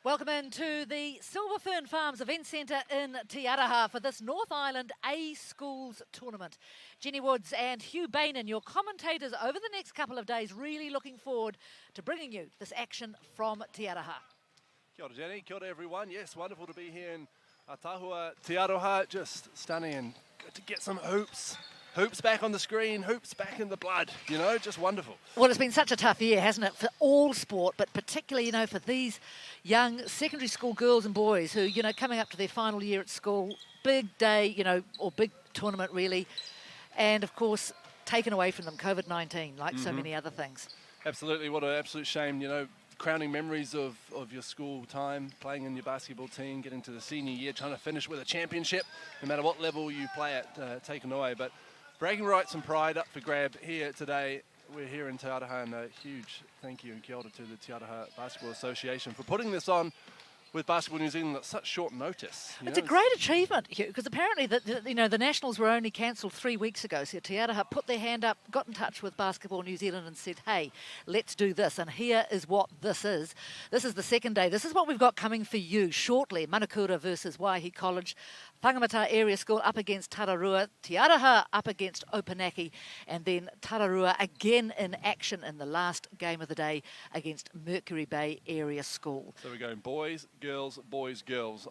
Welcome into the Silver Fern Farms Event Centre in Te Araha for this North Island A Schools tournament. Jenny Woods and Hugh Bainan, your commentators over the next couple of days, really looking forward to bringing you this action from Te Araha. Kia ora, Jenny. Kia ora, everyone. Yes, wonderful to be here in Tahua, Te Aroha. Just stunning and good to get some hoops. Hoops back on the screen, hoops back in the blood, just wonderful. Well, it's been such a tough year, hasn't it, for all sport, but particularly, for these young secondary school girls and boys who, coming up to their final year at school, big day, or big tournament really, and of course, taken away from them, COVID-19, like so many other things. Absolutely, what an absolute shame, crowning memories of your school time, playing in your basketball team, getting to the senior year, trying to finish with a championship, no matter what level you play at, taken away. But bragging rights and pride up for grab here today. We're here in Te Araha, and a huge thank you and kia ora to the Te Araha Basketball Association for putting this on with Basketball New Zealand at such short notice. It's a great achievement, Hugh, because apparently the Nationals were only cancelled 3 weeks ago. So Te Araha put their hand up, got in touch with Basketball New Zealand and said, hey, let's do this. And here is what this is. This is the second day. This is what we've got coming for you shortly. Manukura versus Waihi College. Whangamata Area School up against Tararua, Te Araha up against Opanaki, and then Tararua again in action in the last game of the day against Mercury Bay Area School. So we're going boys, girls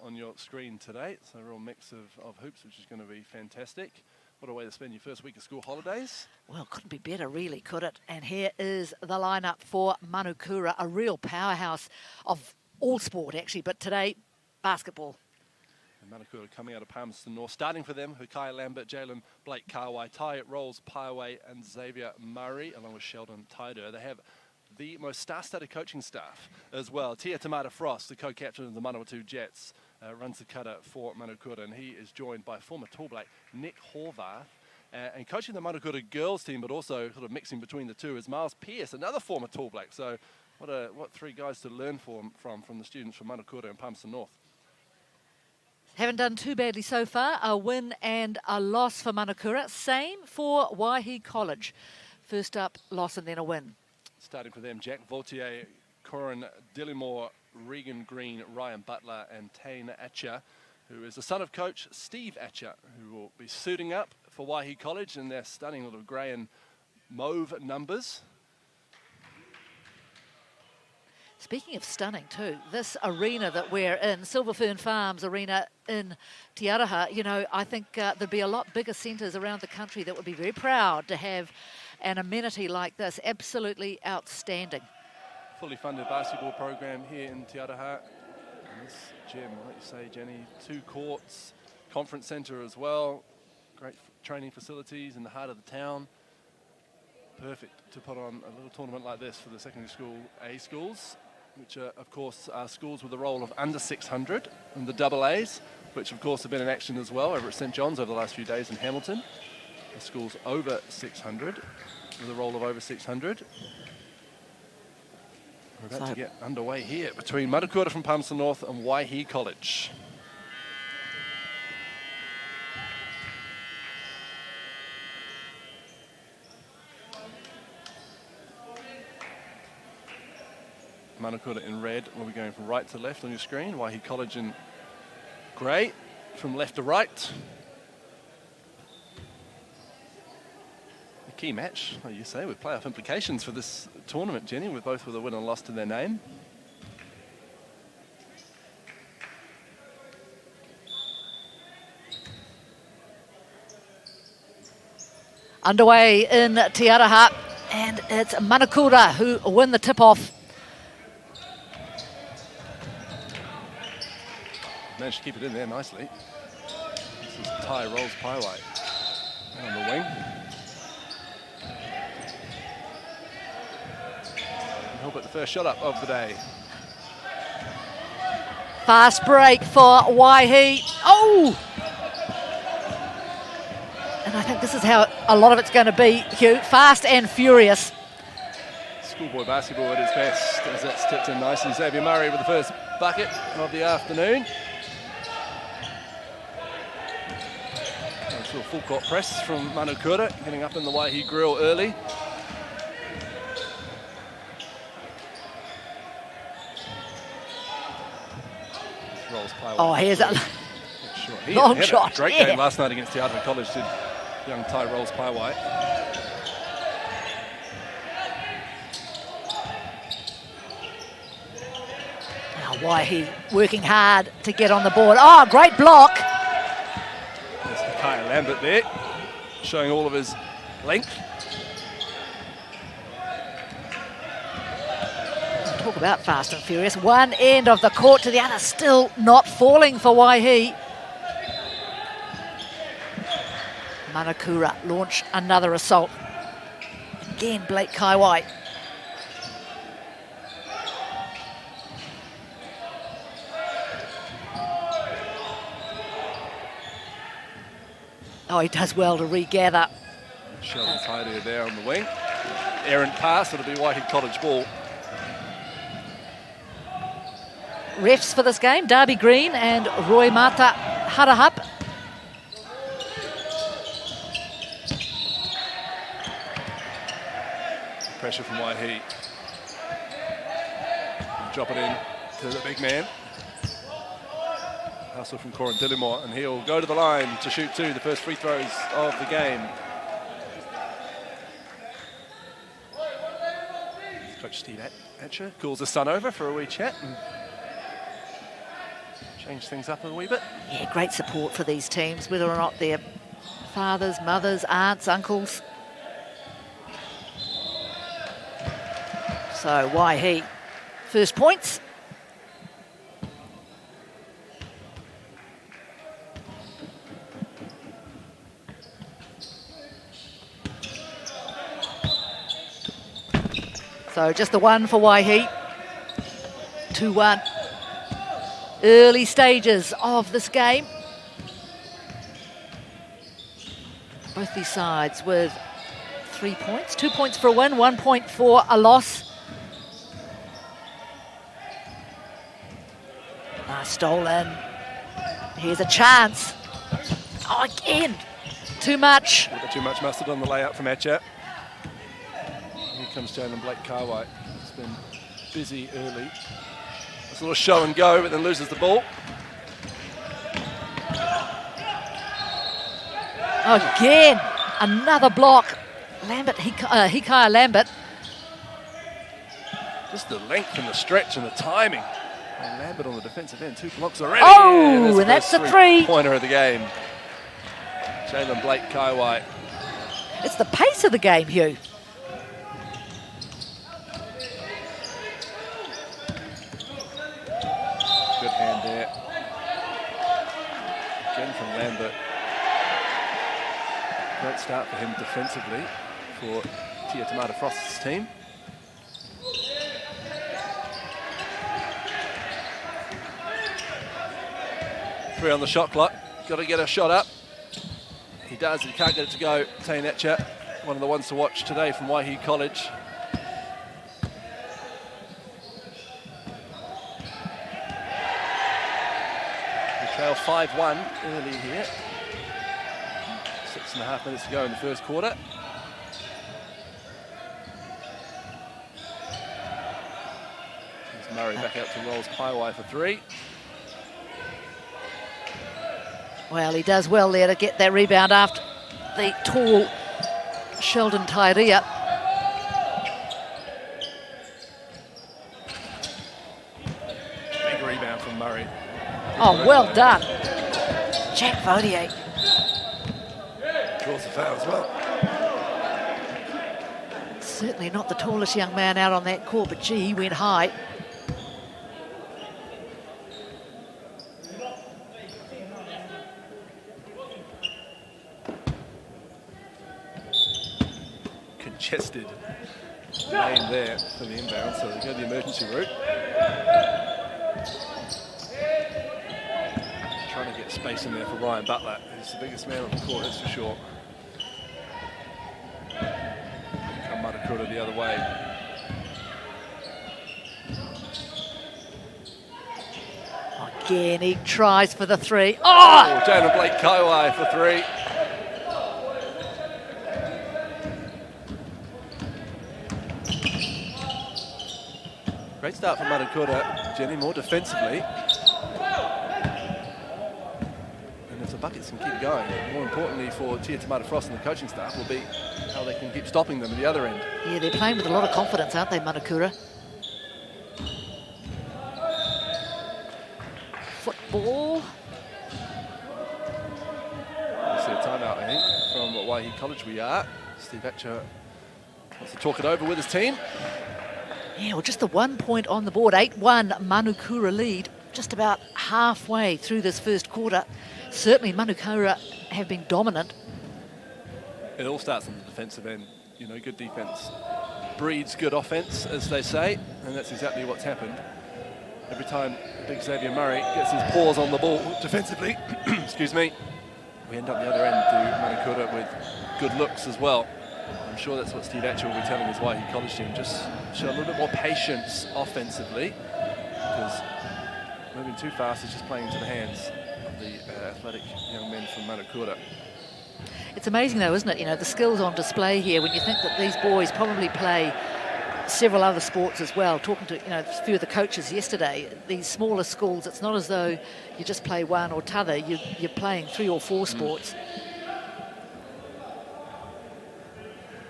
on your screen today. So a real mix of hoops, which is going to be fantastic. What a way to spend your first week of school holidays. Well, couldn't be better really, could it? And here is the lineup for Manukura, a real powerhouse of all sport actually, but today, basketball. Manukura coming out of Palmerston North. Starting for them, Hukai Lambert, Jalen Blake Kawai, Ty Rolls, Paiway and Xavier Murray, along with Sheldon Taider. They have the most star-studded coaching staff as well. Tia Tamata Frost, the co-captain of the Manawatu Jets, runs the cutter for Manukura, and he is joined by former Tall Black Nick Horvath. And coaching the Manukura girls team, but also sort of mixing between the two, is Miles Pearce, another former Tall Black. So what three guys to learn from the students from Manukura and Palmerston North. Haven't done too badly so far. A win and a loss for Manukura. Same for Waihi College. First up, loss and then a win. Starting for them, Jack Vautier, Corin Dillimore, Regan Green, Ryan Butler and Tane Atcher, who is the son of coach Steve Atcher, who will be suiting up for Waihi College in their stunning little grey and mauve numbers. Speaking of stunning too, this arena that we're in, Silver Fern Farms Arena in Te Araha, I think there'd be a lot bigger centres around the country that would be very proud to have an amenity like this. Absolutely outstanding. Fully funded basketball program here in Te Araha. And this gym, like you say, Jenny, 2 courts, conference centre as well. Great training facilities in the heart of the town. Perfect to put on a little tournament like this for the secondary school A schools, which are, of course, are schools with a roll of under 600 and the double A's, which of course have been in action as well over at St John's over the last few days in Hamilton. The schools over 600 with a roll of over 600. We're about to get underway here between Manukura from Palmerston North and Waihi College. Manukura in red will be going from right to left on your screen. Waihi College in grey from left to right. A key match, like you say, with playoff implications for this tournament, Jenny, with both with a win and loss to their name. Underway in Te Araha, and it's Manukura who win the tip-off. Managed to keep it in there nicely. This is Ty Rolls Paiwai on the wing. And he'll put the first shot up of the day. Fast break for Waihi. Oh! And I think this is how a lot of it's going to be, Hugh. Fast and furious. Schoolboy basketball at its best as that's tipped in nicely. Xavier Murray with the first bucket of the afternoon. Nice little full court press from Manukura, getting up in the Waihi grill early. Rolls Paiwai. Oh, here's a He long had shot. A great Yeah. game last night against Te Atara College, did young Tai Rolls Paiwai. Now Waihi working hard to get on the board. Oh, great block. There's Kaya Lambert there, showing all of his length. Talk about fast and furious. One end of the court to the other, still not falling for Waihi. Manukura launch another assault. Again, Blake Kaiwai. Oh, he does well to regather. Sheldon Taider there on the wing. Errant pass, it'll be Waihi College ball. Refs for this game, Darby Green and Roy Mata Harahup. Pressure from Waihi. Drop it in to the big man. Hustle from Corin Dillimore, and he'll go to the line to shoot two, the first free throws of the game. Coach Steve Etcher calls his son over for a wee chat and change things up a wee bit. Yeah, great support for these teams, whether or not they're fathers, mothers, aunts, uncles. So Waihi, first points. So just the one for Waihi. 2-1. Early stages of this game. Both these sides with 3 points. 2 points for a win, 1 point for a loss. Stolen. Here's a chance. Oh, again. Too much. A bit too much mustard on the layup from Etcher. Here comes Jalen Blake Kaiwai. He's been busy early. It's a little show and go, but then loses the ball. Again, another block. Lambert, Hikaya Lambert. Just the length and the stretch and the timing. And Lambert on the defensive end, 2 blocks already. Oh, and that's the three-pointer of the game. Jalen Blake Kaiwai. It's the pace of the game, Hugh. Good hand there. Again from Lambert. Great start for him defensively for Tia Tamata Frost's team. Three on the shot clock. Got to get a shot up. He does. He can't get it to go. Tane Etcher, one of the ones to watch today from Waihi College. We trail 5-1 early here. 6.5 minutes to go in the first quarter. There's Murray back out to Rolls Paiwai for three. Well, he does well there to get that rebound after the tall Sheldon Tairia. Big rebound from Murray. Oh, well done. Jack Vaudier. Draws the foul as well. Certainly not the tallest young man out on that court, but gee, he went high. Congested lane there for the inbound, so they go the emergency route. Trying to get space in there for Ryan Butler, who's the biggest man on the court, that's for sure. Come Manukura the other way. Again, he tries for the three. Oh! Jalen Blake Kaiwai for three. Great start from Manukura, Jenny, more defensively. buckets can keep going. More importantly for Tia Tamata Frost and the coaching staff will be how they can keep stopping them at the other end. Yeah, they're playing with a lot of confidence, aren't they, Manukura? Football. We'll see a timeout, I think, from Waihi College we are. Steve Etcher wants to talk it over with his team. Yeah, well, just the 1 point on the board. 8-1 Manukura lead, just about halfway through this first quarter. Certainly Manukura have been dominant. It all starts on the defensive end. You know, good defense breeds good offense, as they say, and that's exactly what's happened. Every time big Xavier Murray gets his paws on the ball defensively, excuse me, we end up the other end to Manukura with good looks as well. I'm sure that's what Steve Etcher will be telling his Waihi College team. Just show a little bit more patience offensively, because moving too fast is just playing into the hands of the athletic young men from Manukura. It's amazing though, isn't it? You know, the skills on display here when you think that these boys probably play several other sports as well. Talking to, you know, a few of the coaches yesterday, these smaller schools, it's not as though you just play one or t'other, you're playing 3 or 4 sports.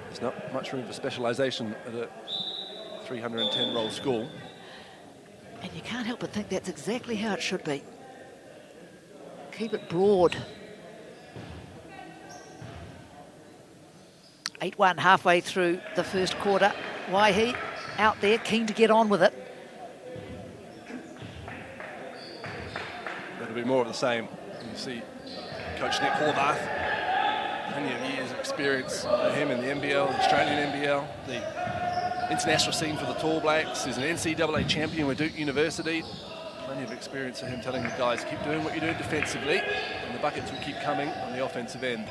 There's not much room for specialisation at a 310-roll school. And you can't help but think that's exactly how it should be. Keep it broad. 8-1 halfway through the first quarter. Waihi out there, keen to get on with it. That'll be more of the same. You see Coach Nick Horvath, plenty of years of experience for him in the NBL, the Australian NBL, the international scene for the Tall Blacks. He's an NCAA champion with Duke University. Plenty of experience for him telling the guys, keep doing what you're doing defensively, and the buckets will keep coming on the offensive end.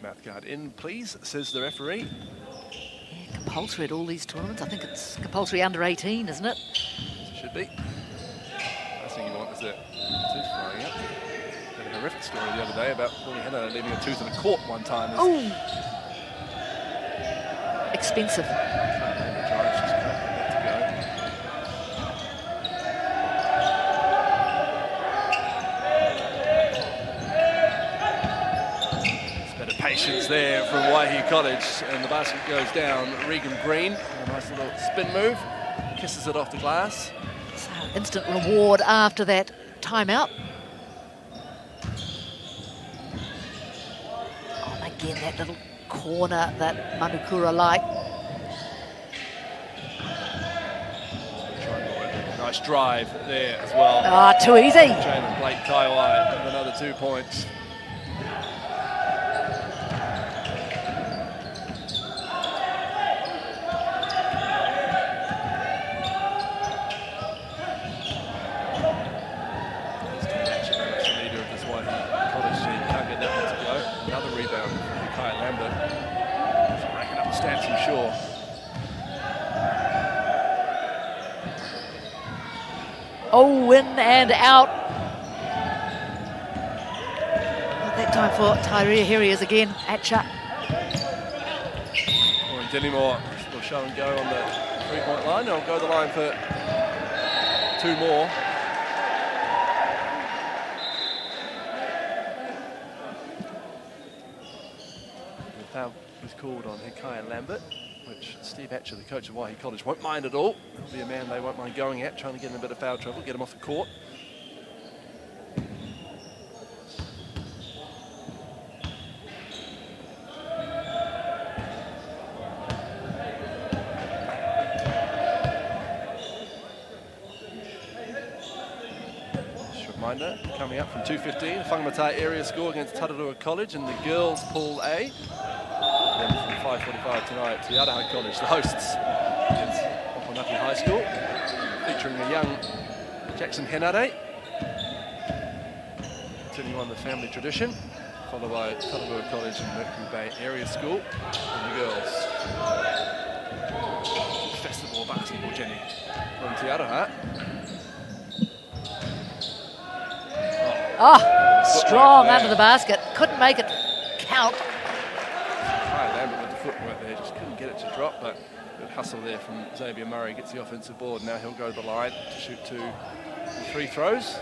Mouthguard in, please, says the referee. Yeah, compulsory at all these tournaments. I think it's compulsory under 18, isn't it? Should be. Last thing you want is a tooth flying up. Had a horrific story the other day about Paulie Henner leaving a tooth in a court one time. Oh! Expensive. Patience there from Waihi College, and the basket goes down. Regan Green, a nice little spin move, kisses it off the glass. So instant reward after that timeout. Oh, again, that little corner that Manukura like. Nice drive there as well. Ah, too easy. Jalen Blake Kaiwai with another 2 points. Oh, in and out. Not that time for Tyree. Here he is again, Atcha. Warren Dillimore will show and go on the 3-point line. I'll go the line for 2 more. The foul was called on Hikaya Lambert, which Steve Etcher, the coach of Waihi College, won't mind at all. He'll be a man they won't mind going at, trying to get in a bit of foul trouble, get him off the court. Just a reminder, coming up from 2:15, Whangamatai area score against Tararua College in the girls' Pool A. Then from 5:45 tonight, Te Araha College, the hosts, against Oponaki High School, featuring a young Jackson Henare, continuing on the family tradition, followed by Tararua College and Mercury Bay Area School, and the girls. Festival of basketball, Jenny, from Te Araha. Oh, Oh, strong there. under the basket. Couldn't make it count. Kai Lambert with the footwork there, just couldn't get it to drop, but good hustle there from Xavier Murray. Gets the offensive board. Now he'll go to the line to shoot 2 free throws.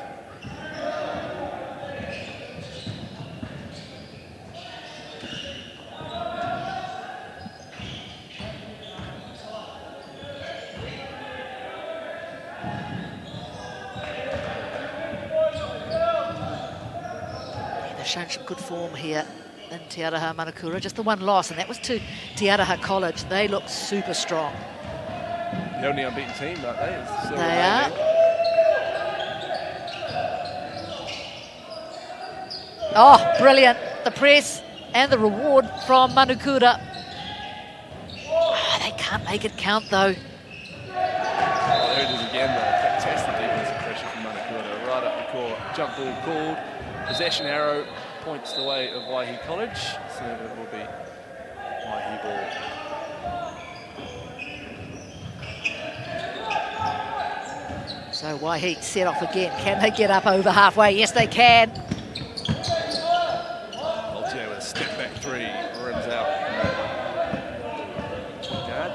They've shown some good form here in Te Araha Manukura. Just the one loss, and that was to Te Araha College. They look super strong. The only unbeaten team, aren't they? It's still They remaining. Oh, brilliant. The press and the reward from Manukura. Oh, they can't make it count, though. Oh, there it is again, though. Fantastic defensive pressure from Manukura. Right up the court. Jump ball called. Possession arrow points the way of Waihi College. So it will be Waihi ball. So Waihi set off again. Can they get up over halfway? Yes, they can. Altier with a step back 3. Rims out. Guard.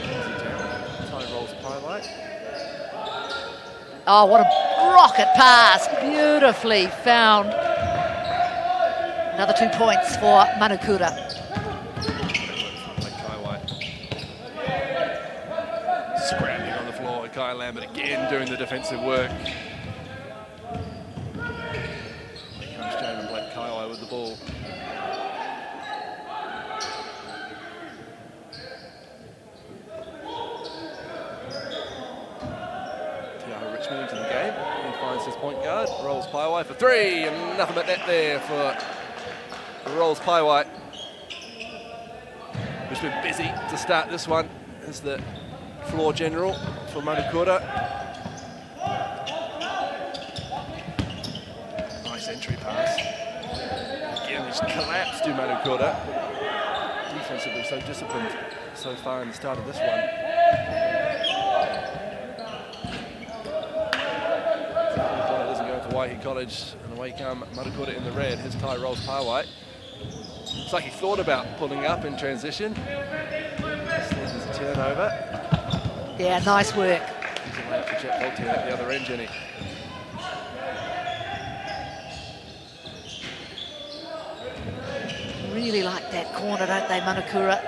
Easy down. Tie rolls highlight. Oh, what a rocket pass. Beautifully found. Another 2 points for Manukura. Scrambling on the floor. Kai Lambert again doing the defensive work. Here comes Jamin Blake Kaiwai with the ball. Tiago Richmond into the game. He finds his point guard. Rolls Kaiwai for 3, and nothing but net there for Rolls Kaiwai. Who's been busy to start this one as the floor general for Manukura. Nice entry pass. Again, he's collapsed to Manukura. Defensively so disciplined so far in the start of this one. It doesn't go for Waihi College, and away come Manukura in the red. His tie rolls Kaiwai. It's like he thought about pulling up in transition. There's a turnover. Yeah, nice work. He's a layup for Jet Voltaire at the other end, Jenny. Really like that corner, don't they, Manukura?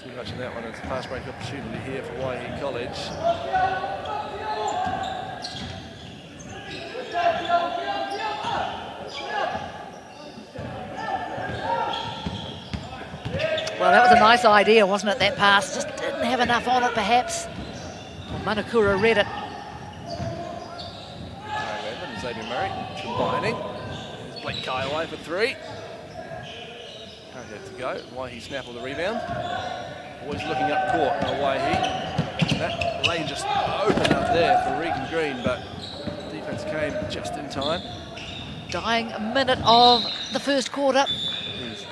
Too much in that one. It's a fast break opportunity here for Waihi College. Well, that was a nice idea, wasn't it, that pass? Just didn't have enough on it, perhaps. Well, Manukura read it. And Xavier Murray combining. There's Blake Kaiwai for 3. Can't get it to go. Waihi snap on the rebound. Always looking up court. Waihi. That lane just opened up there for Regan Green, but the defense came just in time. Dying minute of the first quarter. It's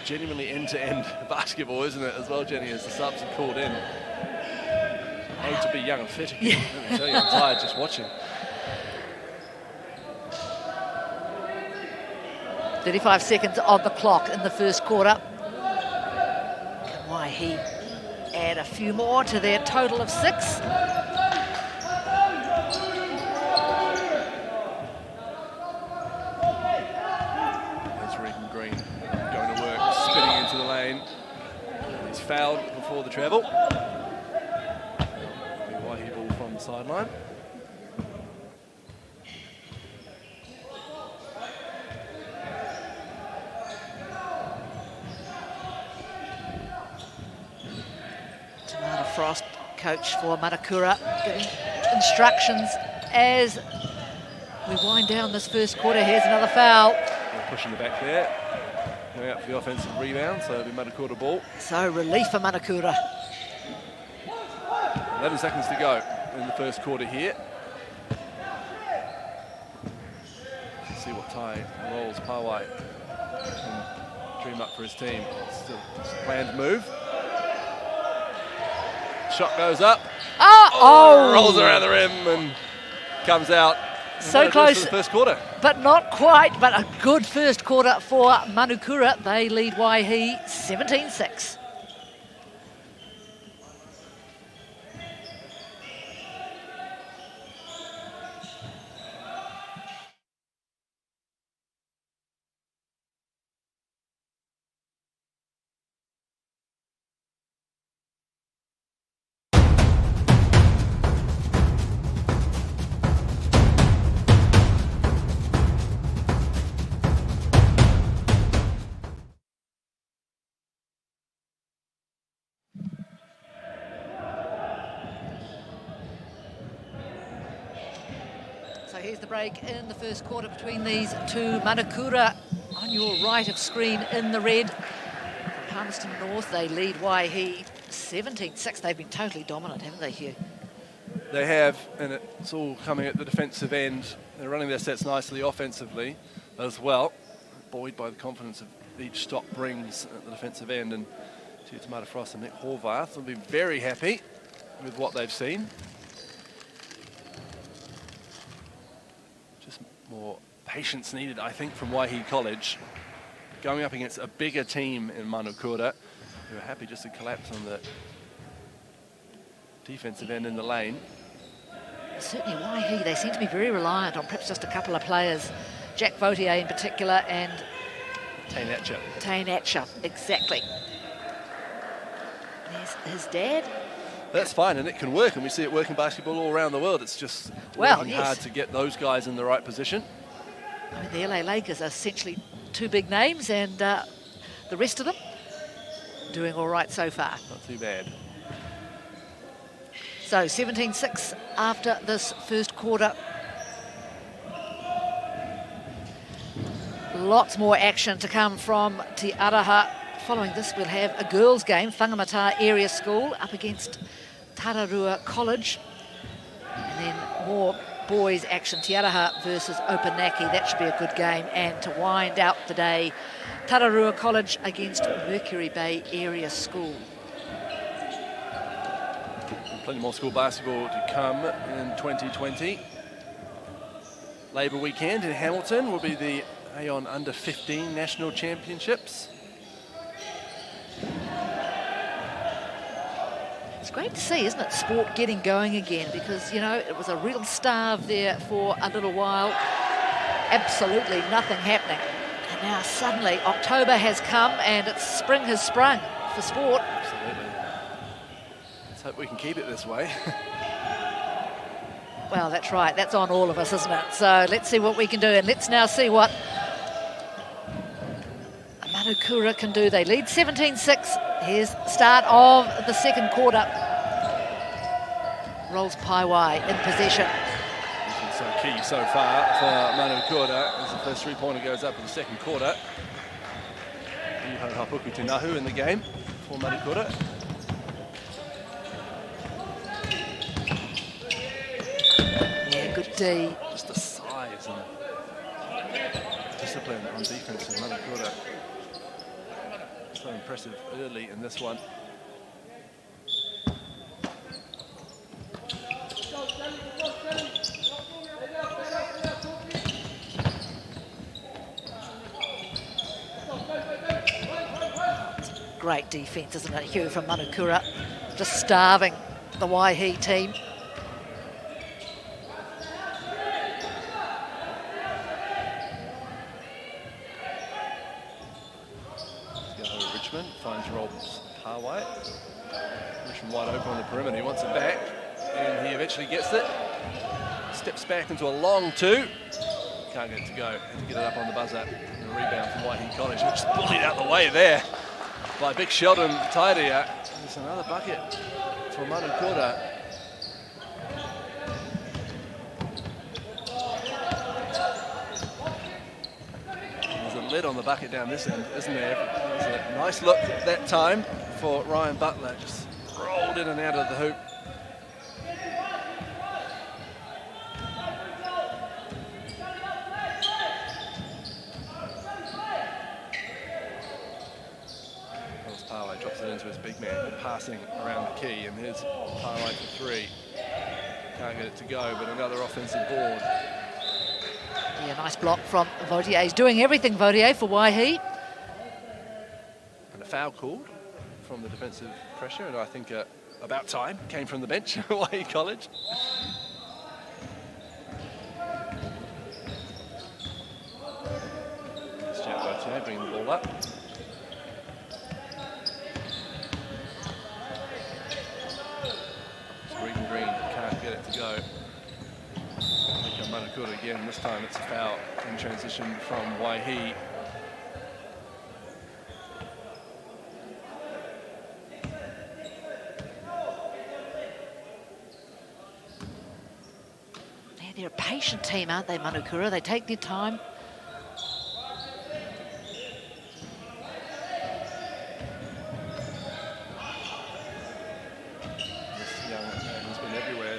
genuinely end-to-end basketball, isn't it, as well, Jenny, as the subs are called in. Oh, to be young and fit again. Let me tell you, I'm tired just watching. 35 seconds on the clock in the first quarter. Can Waihi add a few more to their total of 6? Going to work, spinning into the lane. He's fouled before the travel. Waihi ball from the sideline. Tamara Frost, coach for Manukura, giving instructions as we wind down this first quarter. Here's another foul. They're pushing the back there. Going out for the offensive rebound, so it'll be Manukura ball. So relief for Manukura. 11 seconds to go in the first quarter here. Let's see what tie rolls Kaiwai can dream up for his team. Still a planned move. Shot goes up. Oh! Rolls around the rim and comes out. So close. For the first quarter. But not quite, but a good first quarter for Manukura. They lead Waihi 17-6. So here's the break in the first quarter between these two. Manukura on your right of screen in the red. From Palmerston North, they lead Waihi 17-6. They've been totally dominant, haven't they, Hugh? They have, and it's all coming at the defensive end. They're running their sets nicely offensively as well, buoyed by the confidence of each stop brings at the defensive end. And Tomato Frost and Nick Horvath will be very happy with what they've seen. Just more patience needed, I think, from Waihi College. Going up against a bigger team in Manukura, who are happy just to collapse on the defensive end in the lane. Certainly Waihi, they seem to be very reliant on perhaps just a couple of players. Jack Vautier in particular and Tane Atcher, exactly. There's his dad. That's fine, and it can work, and we see it work in basketball all around the world. It's just working hard to get those guys in the right position. I mean, the LA Lakers are essentially two big names, and the rest of them doing all right so far. Not too bad. So 17-6 after this first quarter. Lots more action to come from Te Araha. Following this, we'll have a girls' game, Whangamata Area School up against Tararua College. And then more boys' action, Te Araha versus Opanaki. That should be a good game. And to wind out the day, Tararua College against Mercury Bay Area School. Plenty more school basketball to come in 2020. Labour weekend in Hamilton will be the Aon Under 15 National Championships. It's great to see, isn't it, sport getting going again, because, you know, it was a real starve there for a little while. Absolutely nothing happening. And now suddenly October has come and spring has sprung for sport. Absolutely. Let's hope we can keep it this way. Well, that's right. That's on all of us, isn't it? So let's see what we can do, and let's now see what Manukura can do. They lead 17-6. Here's the start of the second quarter. Rolls Paiwai in possession. So key so far for Manukura as the first three-pointer goes up in the second quarter. Iho Hapuku Te Nahu in the game for Manukura. Yeah, good D. Just the size and discipline on defense in Manukura. So impressive early in this one. Great defence, isn't it, Hugh, from Manukura? Just starving the Waihi team. Richmond finds Rolls Paiwai. Richmond wide open on the perimeter. He wants it back, and he eventually gets it. Steps back into a long two. Can't get it to go. Had to get it up on the buzzer. And a rebound from Waihi College, which is bullied out the way there by big Sheldon Tairia. There's another bucket for Manukura. Lid on the bucket down this end, isn't there? It was a nice look at that time for Ryan Butler, just rolled in and out of the hoop. Rolls Paiwai drops it into his big man, passing around the key, and here's highlight for 3. Can't get it to go, but another offensive board. Yeah, nice block from Vautier. He's doing everything, Vautier, for Waihi. And a foul called from the defensive pressure, and I think about time came from the bench at Waihi College. Vautier bringing the ball up. Green can't get it to go. Manukura again, this time it's a foul in transition from Waihi. Yeah, they're a patient team, aren't they, Manukura? They take their time.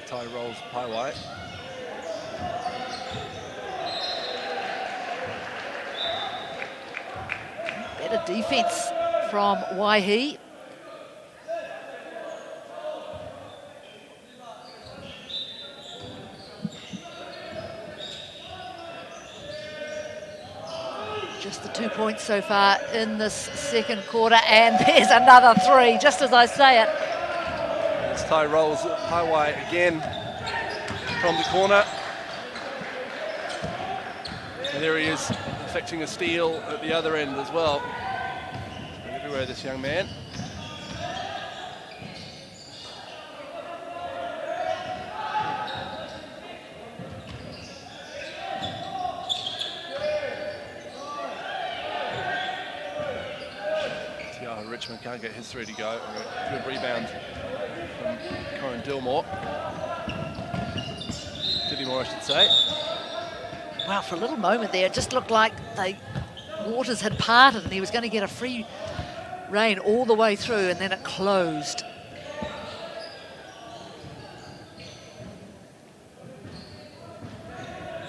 Tie rolls Paiwai. Better defense from Waihi. Just the 2 points so far in this second quarter, and there's another 3, just as I say it. Tie rolls Paiwai again from the corner. And there he is, affecting a steal at the other end as well. Everywhere, this young man. Richmond can't get his 3 to go. Good rebound from Corin Dillmore. Dillmore, I should say. Wow, for a little moment there, it just looked like the waters had parted and he was going to get a free rein all the way through, and then it closed.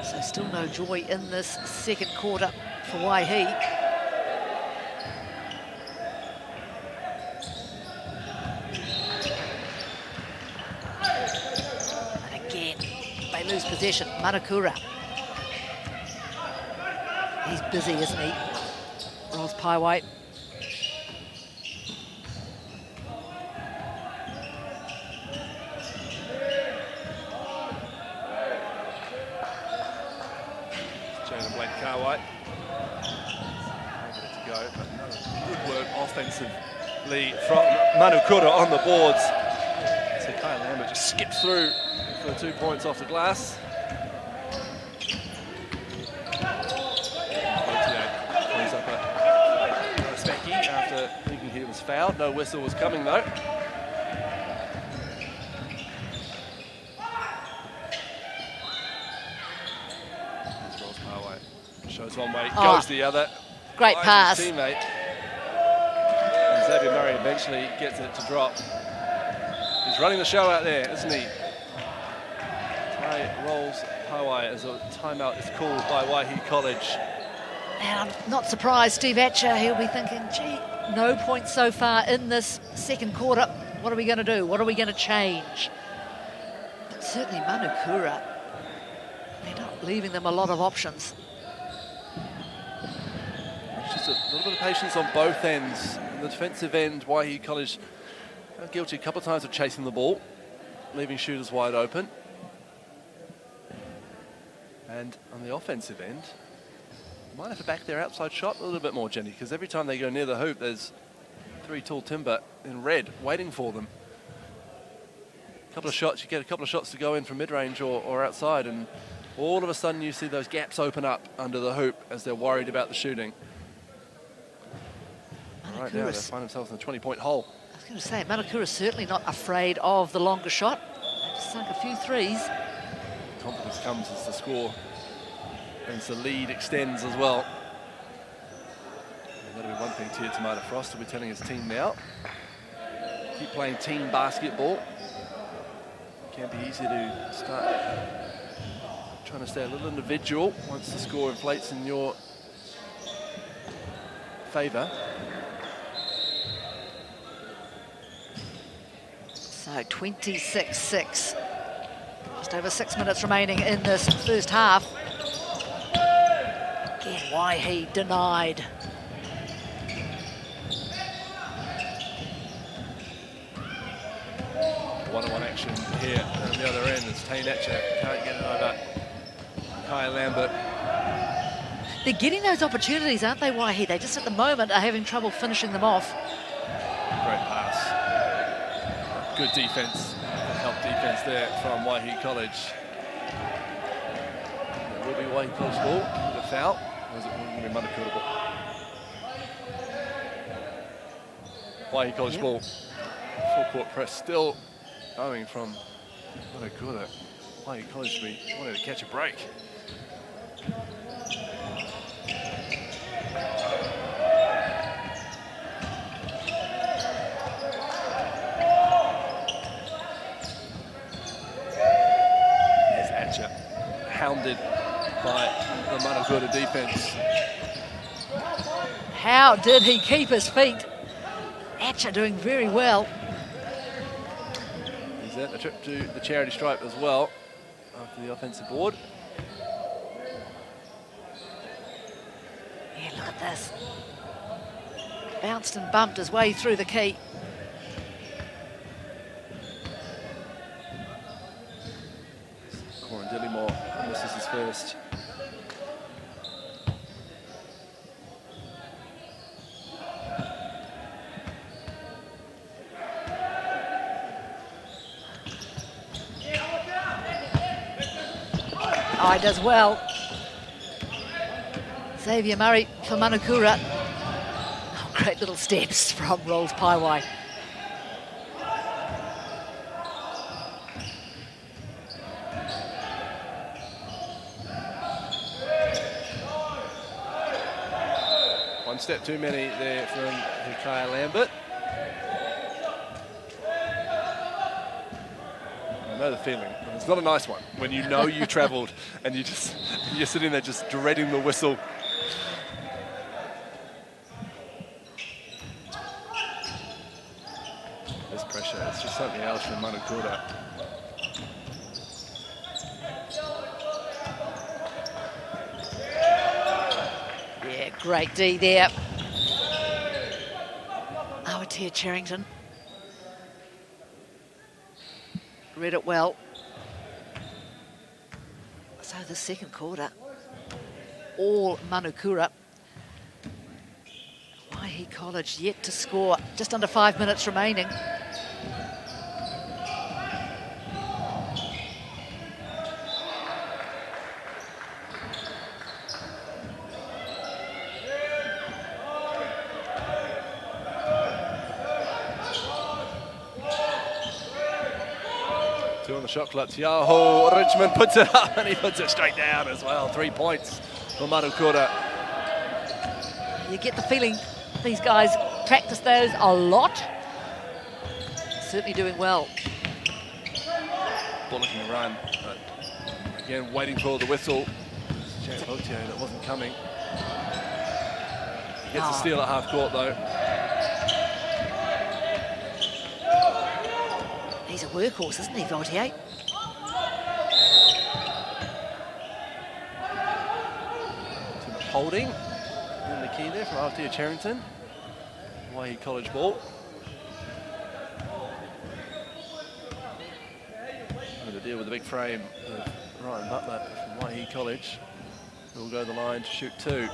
So still no joy in this second quarter for Waihi. Lose possession, Manukura. He's busy, isn't he? Rolls Paiwai. Jalen Blake Kawai. To go, but good work offensively from Manukura on the boards. So Kyle Lambert just skips through for the 2 points off the glass. Cleans up a Specky after thinking he was fouled. No whistle was coming though. Rolls Paiwai. Shows one way, goes the other. Great pass. Teammate. And Xavier Murray eventually gets it to drop. He's running the show out there, isn't he? Rolls Paiwai as a timeout is called by Waihi College. And I'm not surprised, Steve Etcher, he'll be thinking, gee, no points so far in this second quarter. What are we going to do? What are we going to change? But certainly Manukura, they're not leaving them a lot of options. It's just a little bit of patience on both ends. On the defensive end, Waihi College guilty a couple of times of chasing the ball, leaving shooters wide open. And on the offensive end, might have to back their outside shot a little bit more, Jenny, because every time they go near the hoop, there's 3 tall timber in red waiting for them. A couple of shots, you get a couple of shots to go in from mid-range or outside, and all of a sudden you see those gaps open up under the hoop as they're worried about the shooting. Right now they find themselves in a 20-point hole. I was going to say, Manukura's certainly not afraid of the longer shot. They've sunk a few threes. Confidence comes as the score and as the lead extends as well. And that'll be one thing Tia Tamata Frost will be telling his team now. Keep playing team basketball. Can't be easy to start trying to stay a little individual once the score inflates in your favour. So 26-6. Just over 6 minutes remaining in this first half. Again, Waihi denied. One-on-one action here on the other end as Tane Etcher can't get it over Kai Lambert. They're getting those opportunities, aren't they, Waihi? They just at the moment are having trouble finishing them off. Great pass. Good defense. Help defense there from Waihi College. It will be Waihi College ball. The foul. Or is it going to be Manukura ball? Waihi College ball. Full court press still going from Manukura. Waihi College wanted to catch a break. Hounded by the Manukura defense. How did he keep his feet? Atcher doing very well. Is that a trip to the charity stripe as well after the offensive board? Yeah, look at this. Bounced and bumped his way through the key. This is his first. Oh, he does well. Xavier Murray for Manukura. Oh, great little steps from Rolls Paiwai. One step too many there from Kai Lambert. I know the feeling. It's not a nice one when you know you travelled and you're sitting there just dreading the whistle. This pressure, it's just something else from Manukura. Yeah, great D there. Awatea Charrington. Read it well. So the second quarter, all Manukura. Waihi College yet to score, just under 5 minutes remaining. Two on the shot clock. Tiaho Richmond puts it up and he puts it straight down as well. 3 points for Manukura. You get the feeling these guys practice those a lot. Certainly doing well. Ball looking to run, but again waiting for the whistle. Chance Awatea that wasn't coming. He gets a steal at half court though. He's a workhorse, isn't he, Vautier? Too much holding in the key there from Awatea Charrington. Waihi College ball. And to deal with the big frame of Ryan Butler from Waihi College. He'll go the line to shoot 2.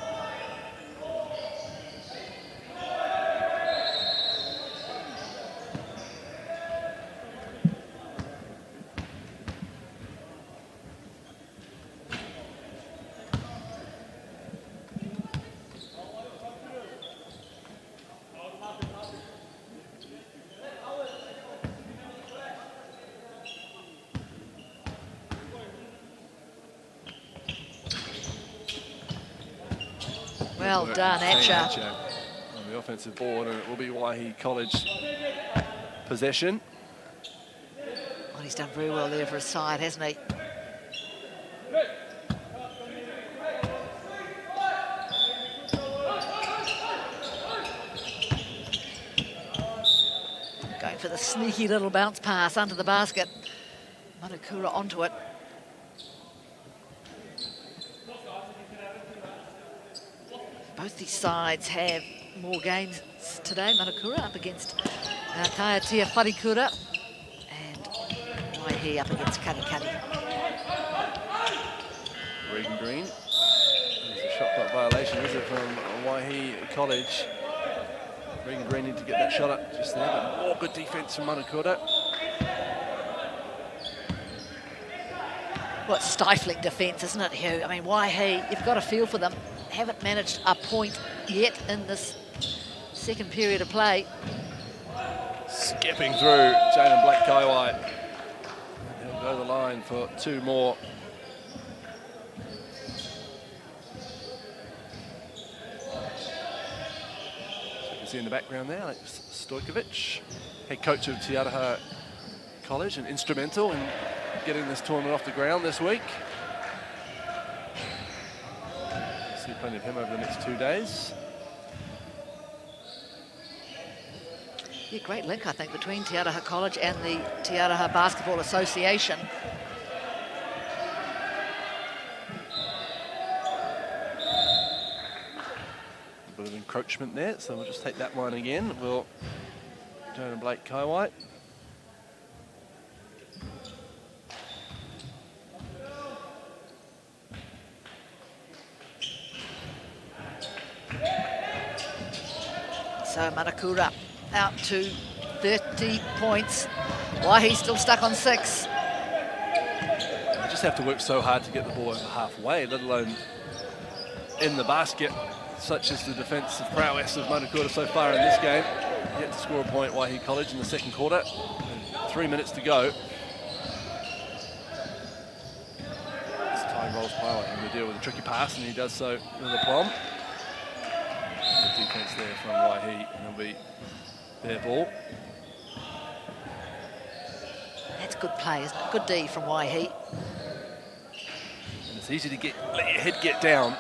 Well done, Atcher. On the offensive board, and it will be Waihi College possession. Well, he's done very well there for his side, hasn't he? Going Going for the sneaky little bounce pass under the basket. Manukura onto it. Both these sides have more games today. Manukura up against Kaiatea Wharikura and Waihi up against Kanikani. Regan Green. There's a shot clock violation, is it, from Waihi College? Regan Green need to get that shot up just there, but more good defence from Manukura. Well, it's stifling defence, isn't it, Hugh? I mean, Waihi, you've got a feel for them. Haven't managed a point yet in this second period of play. Skipping through Jalen Blake Kaiwai. He'll go the line for 2 more. So you can see in the background there, Alex Stojkovic, head coach of Te Araha College, and instrumental in getting this tournament off the ground this week. See plenty of him over the next 2 days. Yeah, great link, I think, between Te Araha College and the Te Araha Basketball Association. A bit of encroachment there, so we'll just take that one again. We'll turn to Blake Kaiwai. So Manukura out to 30 points. Waihi still stuck on 6. You just have to work so hard to get the ball over halfway, let alone in the basket, such as the defensive prowess of Manukura so far in this game. Yet to score a point, Waihi College in the second quarter. And 3 minutes to go. As Ty rolls Pilot having to deal with a tricky pass, and he does so with aplomb. Good defense there from Waihi, and it'll be their ball. That's good play, isn't it? Good D from Waihi. And it's easy to let your head get down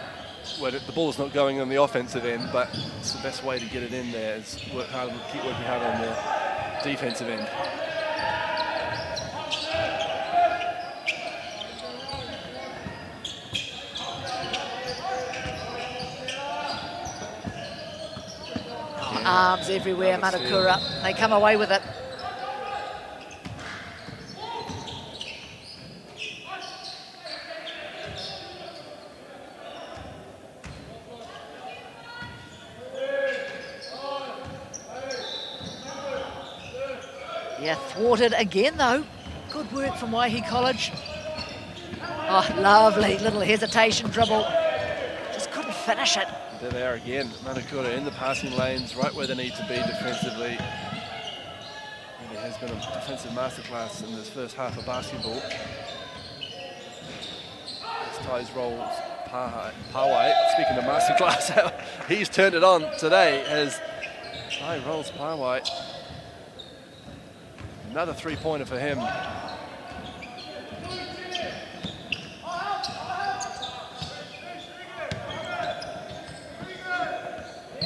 when the ball's not going on the offensive end, but it's the best way to get it in there is keep working hard on the defensive end. Arms everywhere, Manukura. They come away with it. Yeah, thwarted again, though. Good work from Waihi College. Oh, lovely little hesitation dribble. Just couldn't finish it. There they are again, Manukura in the passing lanes, right where they need to be defensively. Really has been a defensive masterclass in this first half of basketball. As Ty's rolls Pawai, speaking of masterclass, how he's turned it on today as Ty rolls Pawai. Another 3-pointer for him.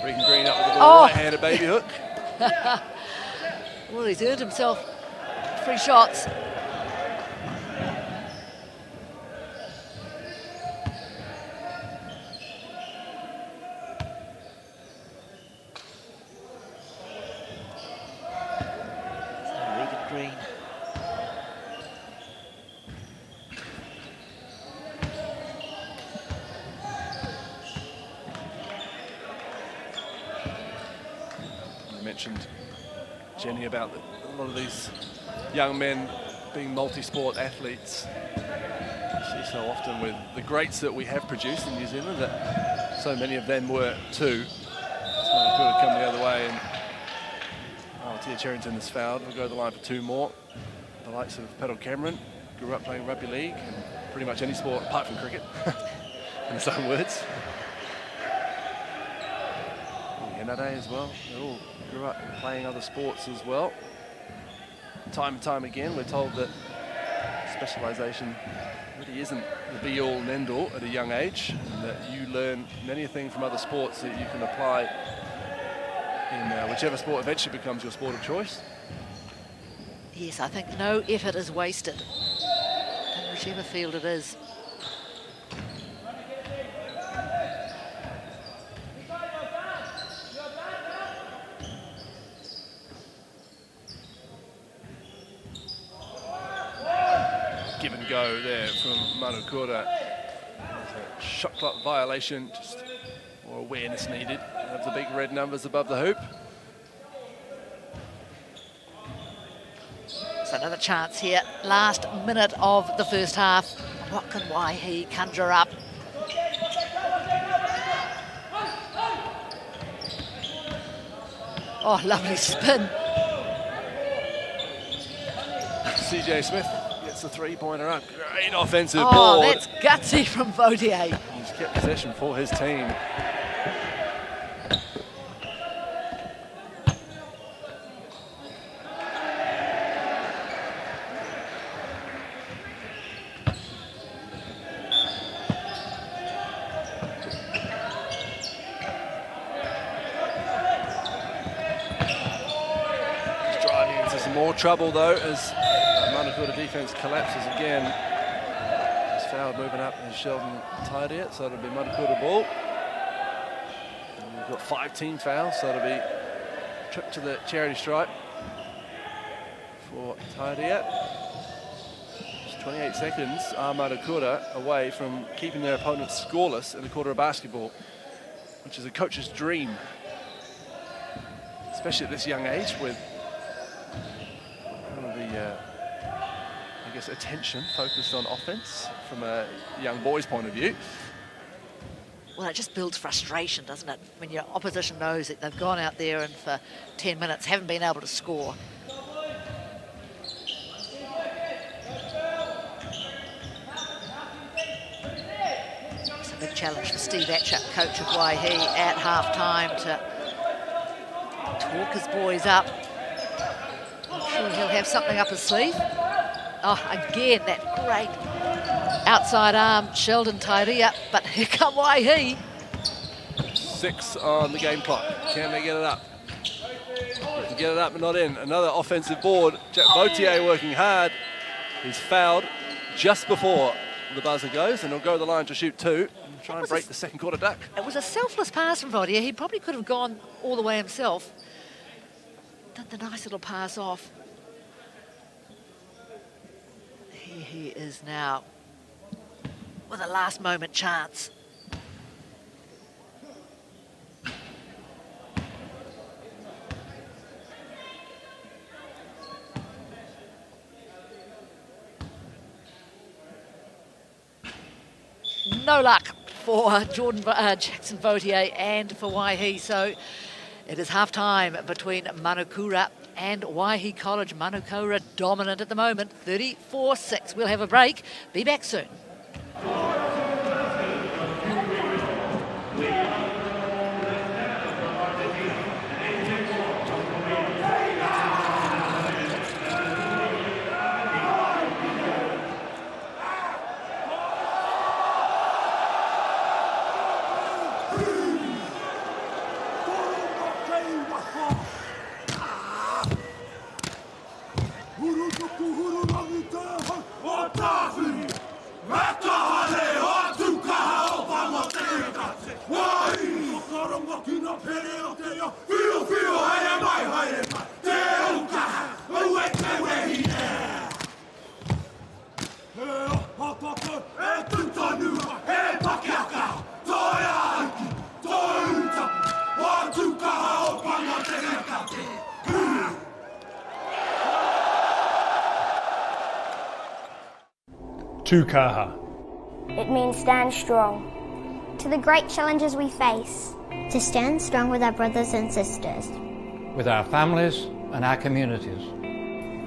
Regan Green up with the ball, right-handed baby hook. Well, he's earned himself 3 shots. Regan Green. Mentioned Jenny about a lot of these young men being multi-sport athletes. You see so often with the greats that we have produced in New Zealand that so many of them were too. So could have come the other way, and Tia Cherrington is fouled. We'll go to the line for 2 more. The likes of Petal Cameron grew up playing rugby league and pretty much any sport apart from cricket, in his own words. Henare as well. They all grew up playing other sports as well. Time and time again, we're told that specialisation really isn't the be-all and end-all at a young age, and that you learn many things from other sports that you can apply in whichever sport eventually becomes your sport of choice. Yes, I think no effort is wasted in whichever field it is. Give and go there from Manukura. Shot clock violation, just more awareness needed of the big red numbers above the hoop. So another chance here, last minute of the first half. What can Waihi conjure up? Oh, lovely spin. CJ Smith gets the three-pointer up. Great offensive board. Oh, that's gutsy from Vautier. He's kept possession for his team. He's driving into some more trouble though as Manukura defense collapses again. He's fouled moving up and Sheldon tied it, so it'll be Manukura ball. And we've got 5 team fouls, so it'll be trip to the charity stripe for Tairia. Just 28 seconds are Manukura away from keeping their opponents scoreless in a quarter of basketball, which is a coach's dream, especially at this young age with one of the I guess attention focused on offense from a young boy's point of view. Well, it just builds frustration, doesn't it? When your opposition knows that they've gone out there and for 10 minutes haven't been able to score. It's a big challenge for Steve Atcher, coach of Waihi, at half-time to talk his boys up. I'm sure he'll have something up his sleeve. Oh, again, that great outside arm, Sheldon Tairia, but here come Waihi. 6 on the game clock. Can they get it up? They can get it up, but not in. Another offensive board. Jack Vautier working hard. He's fouled just before the buzzer goes, and he'll go to the line to shoot 2 and try and break the second quarter duck. It was a selfless pass from Vautier. He probably could have gone all the way himself. Did the nice little pass off. Here he is now with a last moment chance. No luck for Jackson Vautier and for Waihi. So it is half-time between Manukura and Waihi College. Manukura dominant at the moment, 34-6. We'll have a break. Be back soon. Tukaha. It means stand strong. To the great challenges we face. To stand strong with our brothers and sisters. With our families and our communities.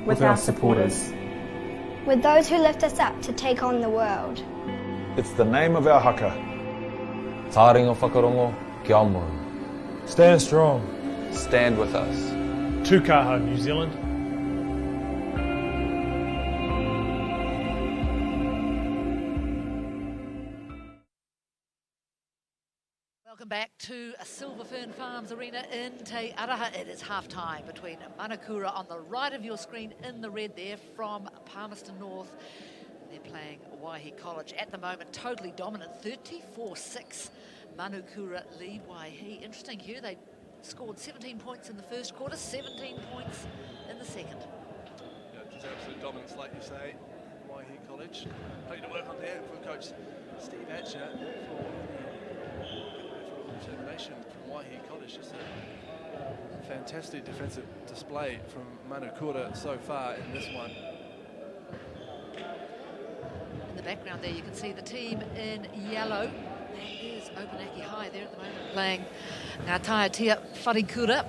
With our supporters. With those who lift us up to take on the world. It's the name of our haka. Tāringa whakarongo kia moe. Stand strong. Stand with us. Tukaha, New Zealand. Welcome back to Silver Fern Farms Arena in Te Araha. It is half-time between Manukura on the right of your screen in the red there from Palmerston North. They're playing Waihi College at the moment, totally dominant, 34-6. Manukura lead Waihi. Interesting here, they scored 17 points in the first quarter, 17 points in the second. Yeah, just absolute dominance, like you say. Waihi College. Plenty to work on there for Coach Steve Hatcher for determination from Waihi College. Just a fantastic defensive display from Manukura so far in this one. In the background there you can see the team in yellow. That is Opunaki High there at the moment playing Ngātaetia Wharikura.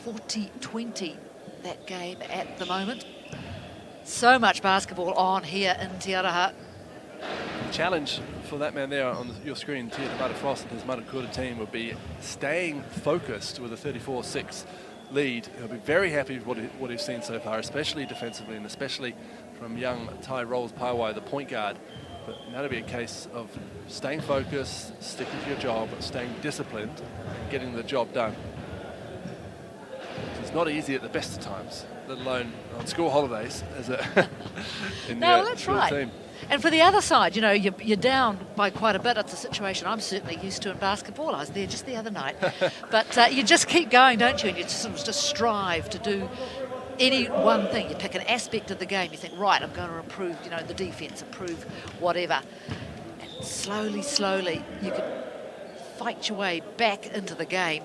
40-20 that game at the moment. So much basketball on here in Te Araha. Challenge for that man there on your screen, Tia Tamata Frost and his Manukura team, would be staying focused with a 34-6 lead. He'll be very happy with what he's seen so far, especially defensively and especially from young Ty Rolls-Paiwai, the point guard. But that'll be a case of staying focused, sticking to your job, staying disciplined, and getting the job done. It's not easy at the best of times, let alone on school holidays as a in No, your that's school right. team. And for the other side, you know, you're down by quite a bit. It's a situation I'm certainly used to in basketball. I was there just the other night. But you just keep going, don't you? And you just strive to do any one thing. You pick an aspect of the game. You think, right, I'm going to improve, you know, the defense, improve whatever. And slowly, you can fight your way back into the game.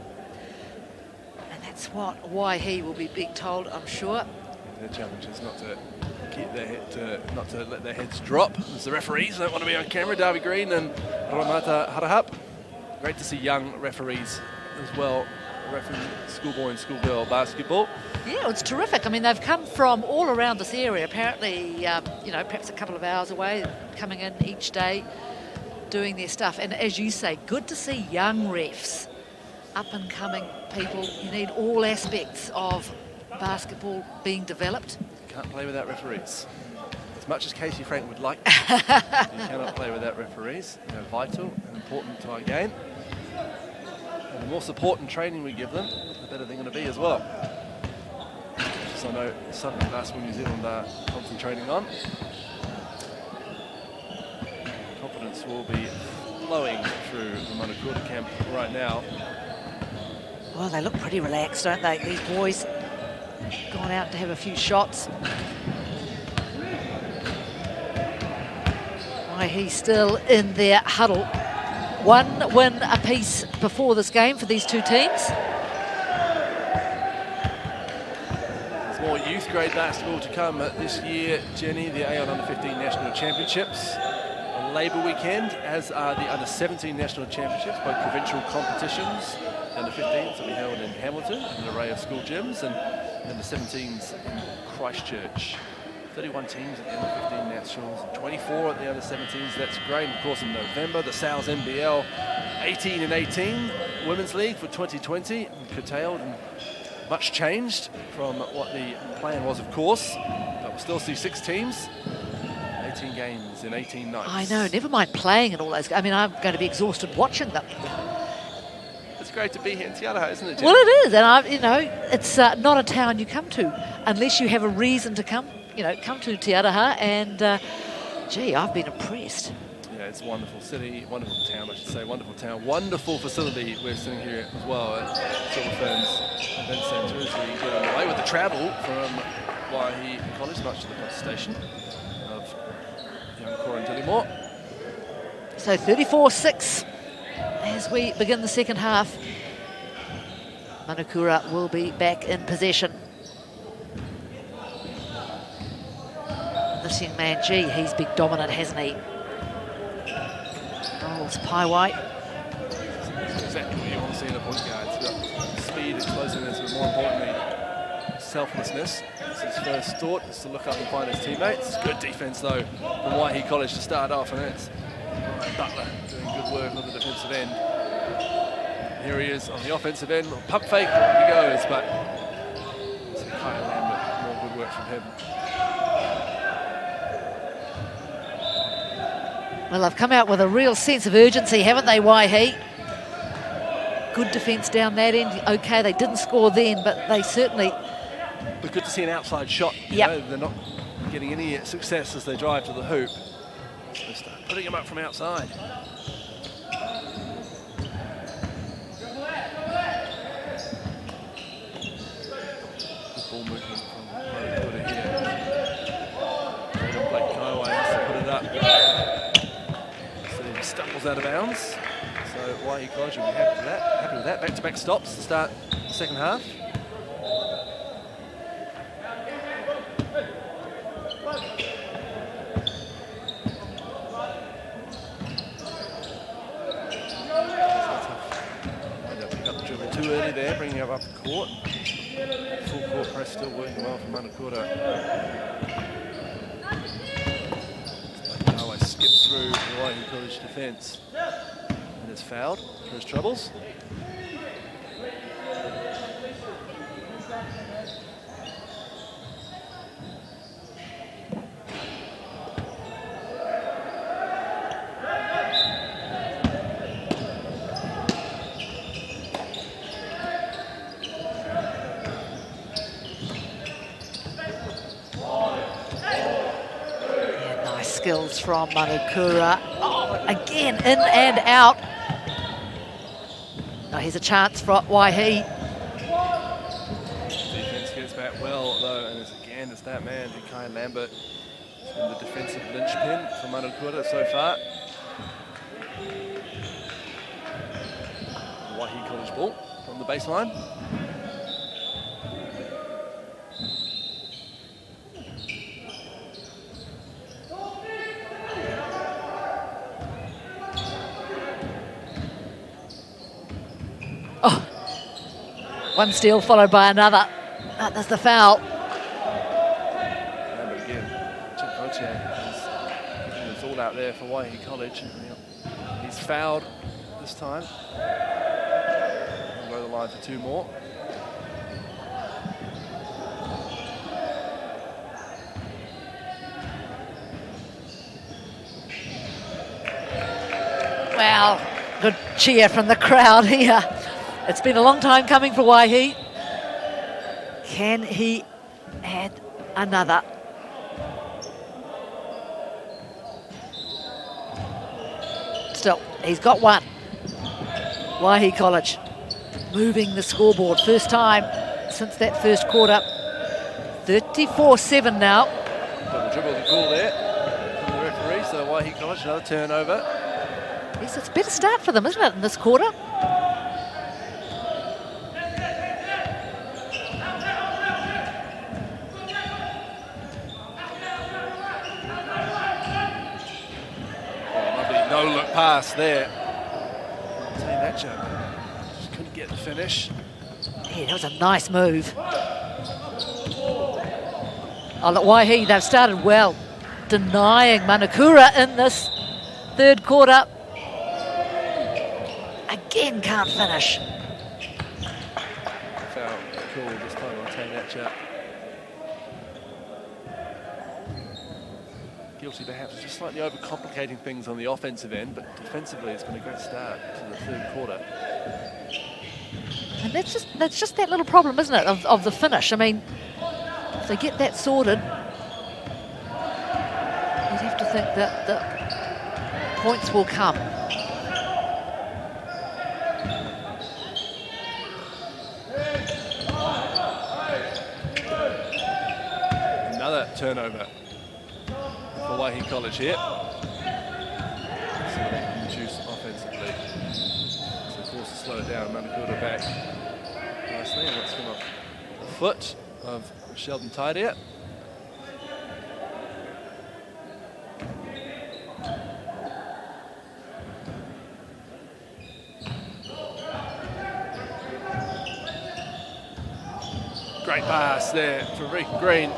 And that's what Waihi will be being told, I'm sure. Their challenge is not to keep their head, not to let their heads drop, as the referees don't want to be on camera. Darby Green and Ramata Harahap. Great to see young referees as well, refereeing schoolboy and schoolgirl basketball. Yeah, it's terrific. I mean, they've come from all around this area. Apparently, you know, perhaps a couple of hours away, coming in each day, doing their stuff. And as you say, good to see young refs, up-and-coming people. You need all aspects of basketball being developed. Can't play without referees. As much as Casey Frank would like to, you cannot play without referees. They're vital and important to our game. And the more support and training we give them, the better they're going to be as well. So I know something Basketball New Zealand are concentrating on. Confidence will be flowing through the Manukura camp right now. Well, they look pretty relaxed, don't they? These boys gone out to have a few shots. Waihi still in their huddle. One win apiece before this game for these two teams. There's more youth grade basketball to come this year, Jenny. The AON Under-15 National Championships on Labour weekend, as are the Under-17 National Championships, both provincial competitions. Under-15s will be held in Hamilton, an array of school gyms, and Under-17s in Christchurch. 31 teams at the Under-15 Nationals, 24 at the Under-17s. That's great. And of course, in November, the Sales NBL 18 and 18 Women's League for 2020, curtailed and much changed from what the plan was, of course. But we'll still see 6 teams, 18 games in 18 nights. I know, never mind playing and all those. I mean, I'm going to be exhausted watching them. It's great to be here in Te Araha, isn't it, Jen? Well, it is, and you know, it's not a town you come to unless you have a reason to come. You know, come to Te Araha, and gee, I've been impressed. Yeah, it's a wonderful city, wonderful town, I should say, wonderful town, wonderful facility. We're sitting here as well at Silver Ferns Event Centre as we get underway with the travel from Waihi College, much to the protestation of young Corin Dillimore. So 34-6 as we begin the second half. Manukura will be back in possession. This young man, gee, he's been dominant, hasn't he? Rolls-Paiwai. That's exactly what you want to see in a point guard. It's got speed, explosiveness, but more importantly, selflessness. It's his first thought, is to look up and find his teammates. Good defense, though, from Waihi College to start off, and it's Ryan Butler doing good work on the defensive end. Here he is on the offensive end. Pump fake, he goes, but it's Kyle Lambert, more good work from him. Well, they've come out with a real sense of urgency, haven't they, Waihi? Good defence down that end. Okay, they didn't score then, but they certainly... But good to see an outside shot. Yep. They're not getting any success as they drive to the hoop. They start putting them up from outside. Good ball movement from Manukura here. Blake Kaiwai has to put it up. So he stumbles out of bounds. So Waihi College will be happy with that. Back-to-back stops to start the second half. Pick up the dribble too early there, bringing it up the court. Full court press still working well for Manukura. Kaiwai skips through the Waihi College defence. And is fouled for his troubles. Yeah, nice skills from Manukura. Oh, again, in and out. Oh, here's a chance for Waihi. Defence gets back well though, and it's that man, Kai Lambert, in the defensive linchpin for Manukura so far. Waihi College ball from the baseline. Oh, one steal followed by another. That's the foul. But again, Chip Gauthier is giving us all out there for Waihi College. He's fouled this time. He'll go to the line for two more. Wow, good cheer from the crowd here. It's been a long time coming for Waihi. Can he add another? Still, he's got one. Waihi College moving the scoreboard. First time since that first quarter. 34-7 now. Got the dribble to call there from the referee, so Waihi College, another turnover. Yes, it's a better start for them, isn't it, in this quarter? No-look pass there. That just couldn't get the finish. Yeah, that was a nice move. Oh, look, Waihi, they've started well, denying Manukura in this third quarter. Again, can't finish. Foul call this time on Tainacha. Guilty perhaps of just slightly overcomplicating things on the offensive end, but defensively it's been a great start to the third quarter. And that's just that little problem, isn't it, of the finish. I mean, if they get that sorted, you'd have to think that the points will come. Another turnover for Waihi College here. See what they can produce offensively. So forced to slow it down, Manukura back nicely, and that's come off the foot of Sheldon Taidia. Great pass there for Rick Green.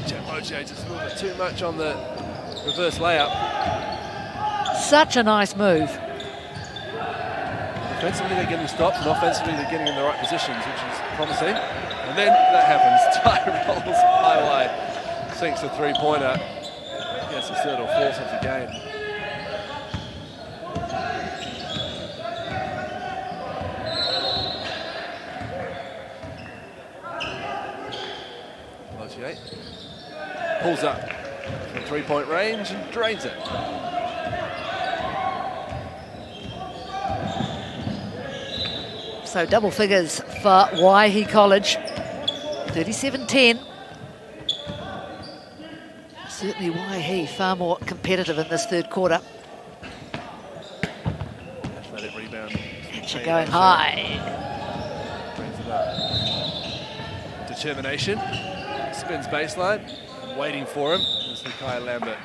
Chapoche just a little bit too much on the reverse layup. Such a nice move. Defensively they're getting stops, and offensively they're getting in the right positions, which is promising. And then that happens. Ty rolls high wide, sinks a three-pointer. Gets the third or fourth of the game. pulls up from three-point range and drains it. So double figures for Waihi College, 37-10. Certainly Waihi far more competitive in this third quarter. Athletic rebound. Hatcher going high. Brings it up. Determination. Spins baseline. Waiting for him. This is Kyle Lambert.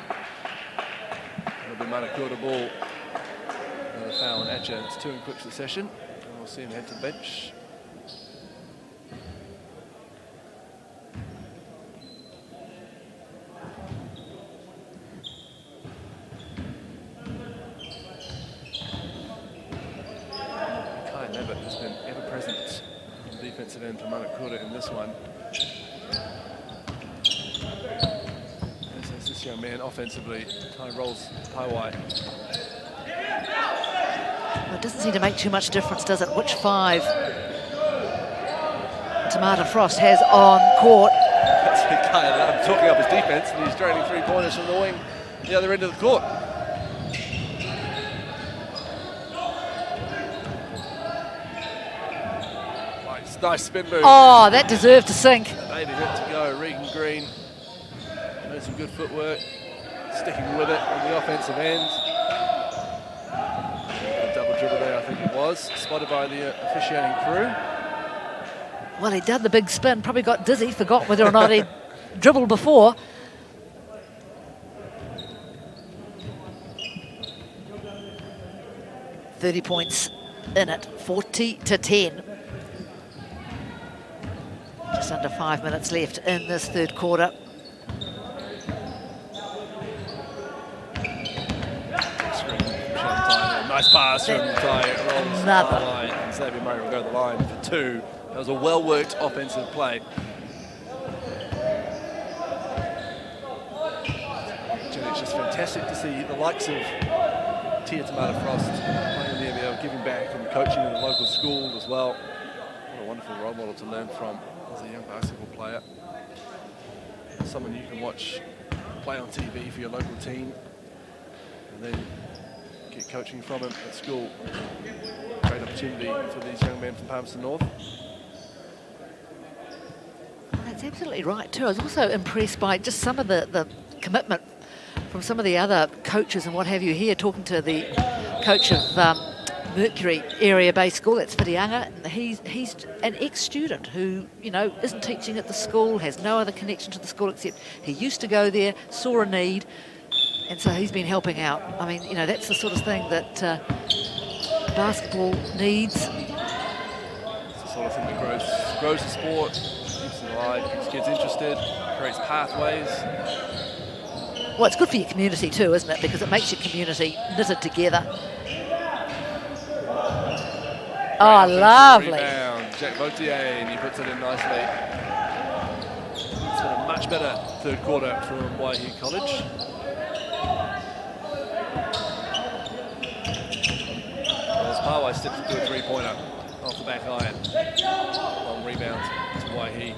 It'll be Manukura ball. Another foul on Etcher. It's 2 in quick succession. And we'll see him head to the bench. Has been ever present on the defensive end for Manukura in this one. As this young man offensively kind of rolls high wide. Well, it doesn't seem to make too much difference, does it? Which 5 Tamata Frost has on court. That's Kyle talking up his defense, and he's draining 3-pointers from the wing, the other end of the court. Nice spin move. Oh, that deserved to sink. Maybe good to go. Regan Green doing some good footwork, sticking with it on the offensive end. A double dribble there, I think it was, spotted by the officiating crew. Well, he did the big spin, probably got dizzy, forgot whether or not he'd dribbled before. .30 points in it, 40-10. Just under 5 minutes left in this third quarter. Nice pass from Ty. Another. And Xavier Murray will go to the line for 2. That was a well-worked offensive play. It's just fantastic to see the likes of Tia Tamata Frost playing in the NBL, giving back and coaching in the local school as well. What a wonderful role model to learn from as a young basketball player. Someone you can watch play on TV for your local team and then get coaching from him at school. Great opportunity for these young men from Palmerston North. That's absolutely right too. I was also impressed by just some of the commitment from some of the other coaches and what have you here, talking to the coach of Mercury area-based school, that's Whitianga. He's an ex-student who, you know, isn't teaching at the school, has no other connection to the school except he used to go there, saw a need, and so he's been helping out. I mean, you know, that's the sort of thing that basketball needs. It's the sort of thing that grows the sport, keeps it alive, keeps kids interested, creates pathways. Well, it's good for your community too, isn't it? Because it makes your community knitted together. Oh, lovely. Rebound. Jack Vautier, and he puts it in nicely. It's been a much better third quarter from Waihi College. As Pawai steps into a 3-pointer off the back iron. Long rebound to Waihi.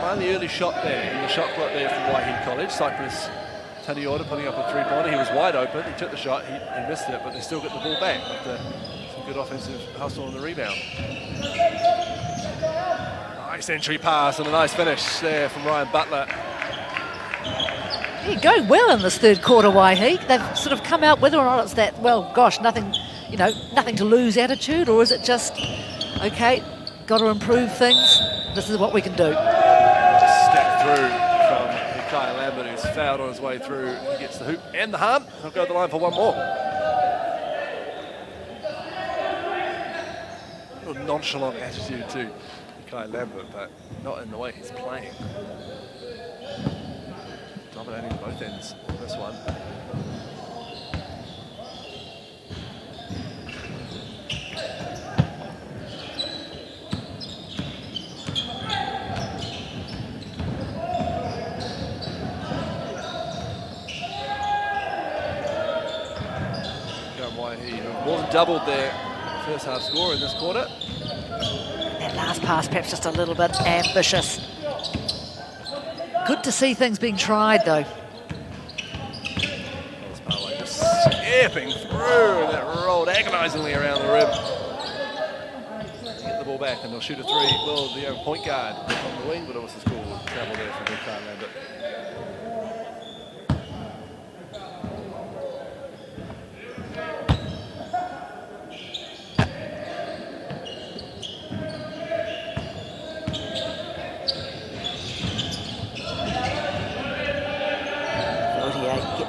The early shot there, and the shot clock there from Waihi College. Cypress Taniota putting up a 3-pointer. He was wide open. He took the shot. He missed it, but they still get the ball back after some good offensive hustle on the rebound. Nice entry pass and a nice finish there from Ryan Butler. Yeah, going well in this third quarter, Waihi. They've sort of come out, whether or not it's that, well, gosh, nothing, you know, nothing to lose attitude, or is it just, okay, got to improve things. This is what we can do. Step through from Kyle Lambert, who's fouled on his way through. He gets the hoop and the harm. He'll go to the line for one more. A little nonchalant attitude to Kyle Lambert, but not in the way he's playing. Dominating both ends on this one. Waihi, who more than doubled their first half score in this quarter. That last pass perhaps just a little bit ambitious. Good to see things being tried, though. Just skipping through, that rolled agonisingly around the rim. Get the ball back and they'll shoot a three. Will the point guard on the wing, but also score will travel there from Kai Lambert.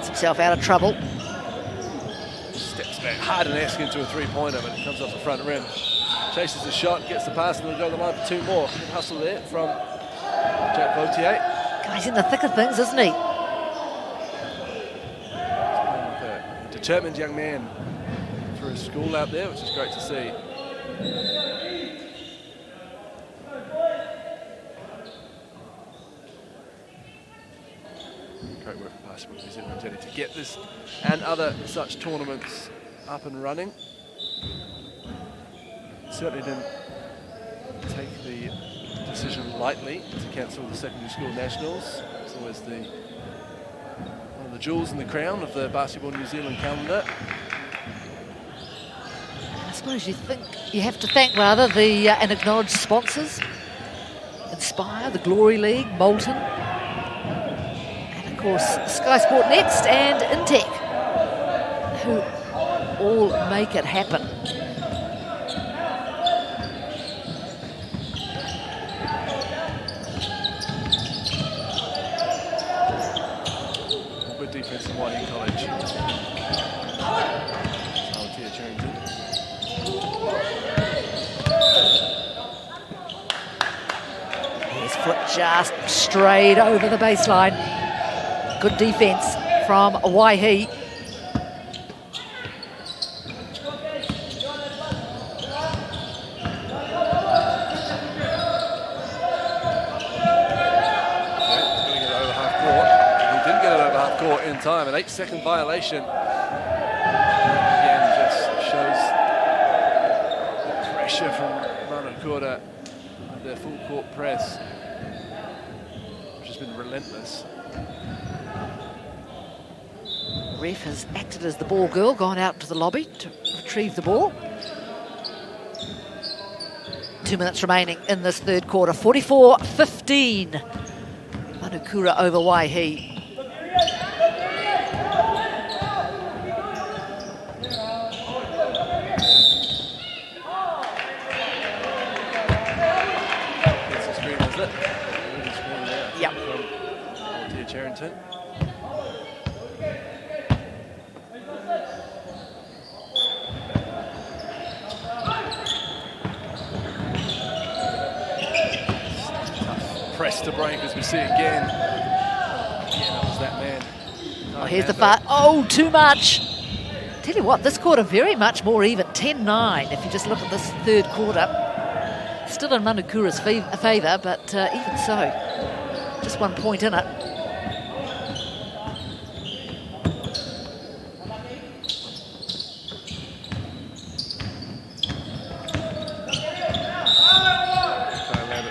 Himself out of trouble. Steps back hard and asking into a three-pointer, but it comes off the front rim. Chases the shot, gets the pass, and they'll go to the line for two more. Good hustle there from Jack Vautier. He's in the thick of things, isn't he? A determined young man through school out there, which is great to see. Great work from Basketball New Zealand to get this and other such tournaments up and running. Certainly didn't take the decision lightly to cancel the secondary school nationals. It's always one of the jewels in the crown of the Basketball New Zealand calendar. I suppose you have to thank rather the and acknowledge sponsors: Inspire, the Glory League, Moulton, and of course SkysportNext and Intech, who all make it happen. Good defense in Waihi College. His foot just strayed over the baseline. Good defense from Waihi. Time, an 8-second violation. Again, just shows the pressure from Manukura with their full court press, which has been relentless. Ref has acted as the ball girl, gone out to the lobby to retrieve the ball. 2 minutes remaining in this third quarter. 44-15. Manukura over Waihi. Press to break as we see again. Again, that was that man. Oh, here's the far. Oh, too much. Tell you what, this quarter very much more even. 10-9 if you just look at this third quarter. Still in Manukura's favour, but even so, just 1 point in it.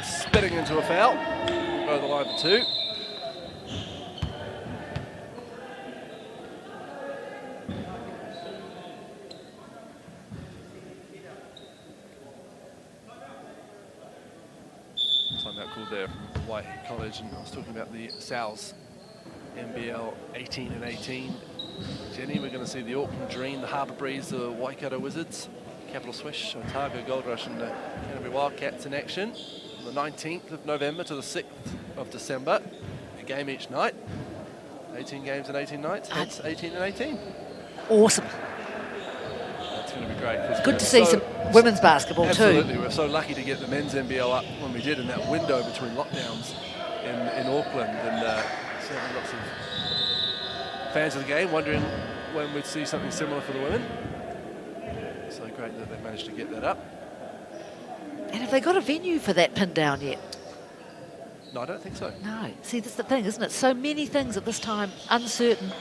Spitting into a foul. Go to the line for two. Timeout called there from Waihi College, and I was talking about the Sal's NBL 18 and 18. Jenny, we're going to see the Auckland Dream, the Harbour Breeze, the Waikato Wizards, Capital Swish, Otago Gold Rush, and the Canterbury Wildcats in action. The 19th of November to the 6th of December, a game each night, 18 games and 18 nights, hence 18 and 18. Awesome. That's going to be great. Good to see some women's basketball too. Absolutely, we're so lucky to get the men's NBL up when we did in that window between lockdowns in Auckland, and certainly lots of fans of the game wondering when we'd see something similar for the women. So great that they managed to get that up. And have they got a venue for that pin down yet? No, I don't think so. No. See, that's the thing, isn't it? So many things at this time, uncertain,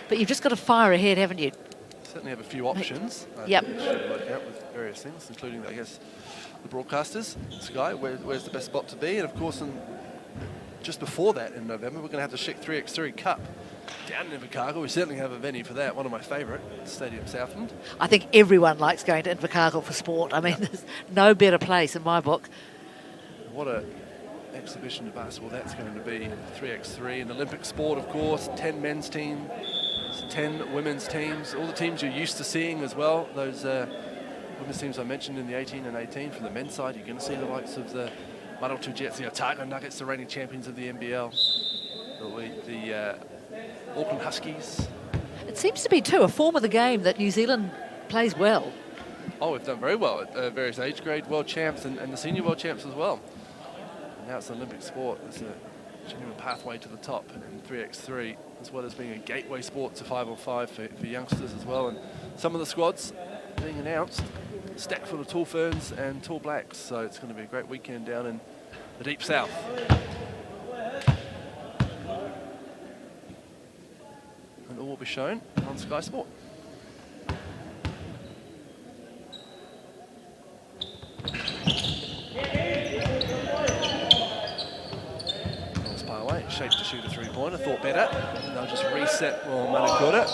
but you've just got to fire ahead, haven't you? certainly have a few options. Yep. To work out with various things, including, I guess, the broadcasters, Sky, where's the best spot to be. And of course, just before that in November, we're going to have the Chic 3x3 Cup down in Invercargill. We certainly have a venue for that, one of my favourite, Stadium Southland. I think everyone likes going to Invercargill for sport. I mean, there's no better place in my book. What a exhibition of basketball that's going to be. 3x3, an Olympic sport, of course, 10 men's teams, 10 women's teams, all the teams you're used to seeing as well. Those women's teams I mentioned in the 18 and 18. From the men's side, you're going to see the likes of the Manukura Jets, the Otago Nuggets, the reigning champions of the NBL, the Auckland Huskies. It seems to be, too, a form of the game that New Zealand plays well. Oh, we've done very well at various age grade world champs and the senior world champs as well. And now it's an Olympic sport. It's a genuine pathway to the top in 3x3, as well as being a gateway sport to 5-on-5 for youngsters as well. And some of the squads being announced, stacked full of tall ferns and tall blacks. So it's going to be a great weekend down in the deep south. And all will be shown on Sky Sport. Shape to shoot a three-pointer, thought better. And they'll just reset Manukura.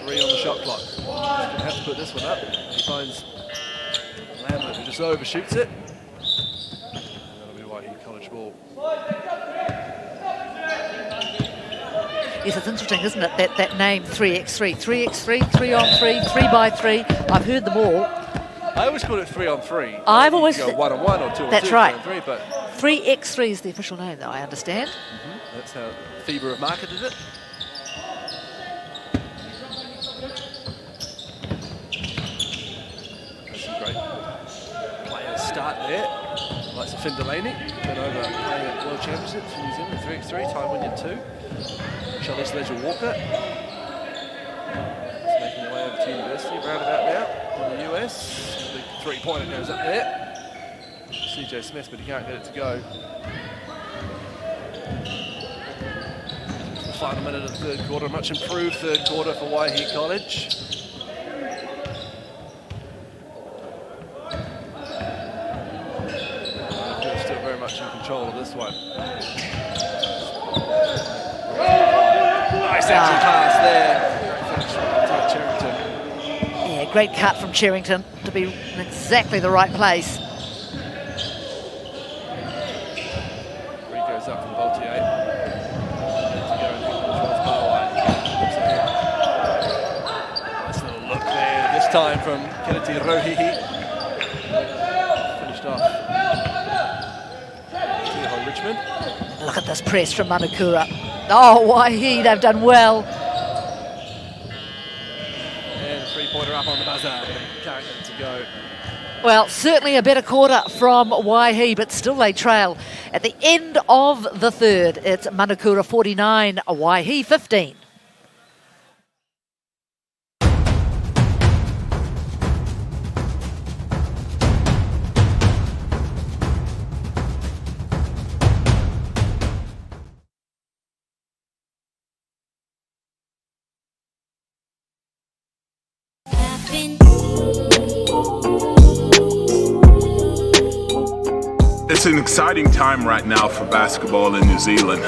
3 on the shot clock. He's going to have to put this one up. He finds Lambert, who just overshoots it. And that'll be Waihi College ball. Yes, it's interesting, isn't it, that name 3x3. 3x3, 3-on-3, 3x3. I've heard them all. I always call it 3-on-3. I've always... go 1-on-1 or 2-on-2. That's right. 3-on-3, but 3x3 is the official name, though, I understand. That's how FIBA have marketed it. There's some great players start there. Like Finn Delaney, been over playing at World Championships for New Zealand, 3x3, time winning 2. Charlize Leisure-Walker is making their way over to university, roundabout now in the US. The three-pointer goes up there. CJ Smith, but he can't get it to go. The final minute of the third quarter, much improved third quarter for Waihi College. They're still very much in control of this one. Nice action pass there. Great finish from Cherrington. Yeah, great cut from Cherrington to be in exactly the right place. Up from Voltier. Nice little look there, this time from Kennedy Rohihi. Finished off. Richmond. Look at this press from Manukura. Oh, Waihi, they've done well. And a three-pointer up on the buzzer. Can't get it to go. Well, certainly a better quarter from Waihi, but still they trail. At the end of the third, it's Manukura 49, Waihi 15. It's an exciting time right now for basketball in New Zealand.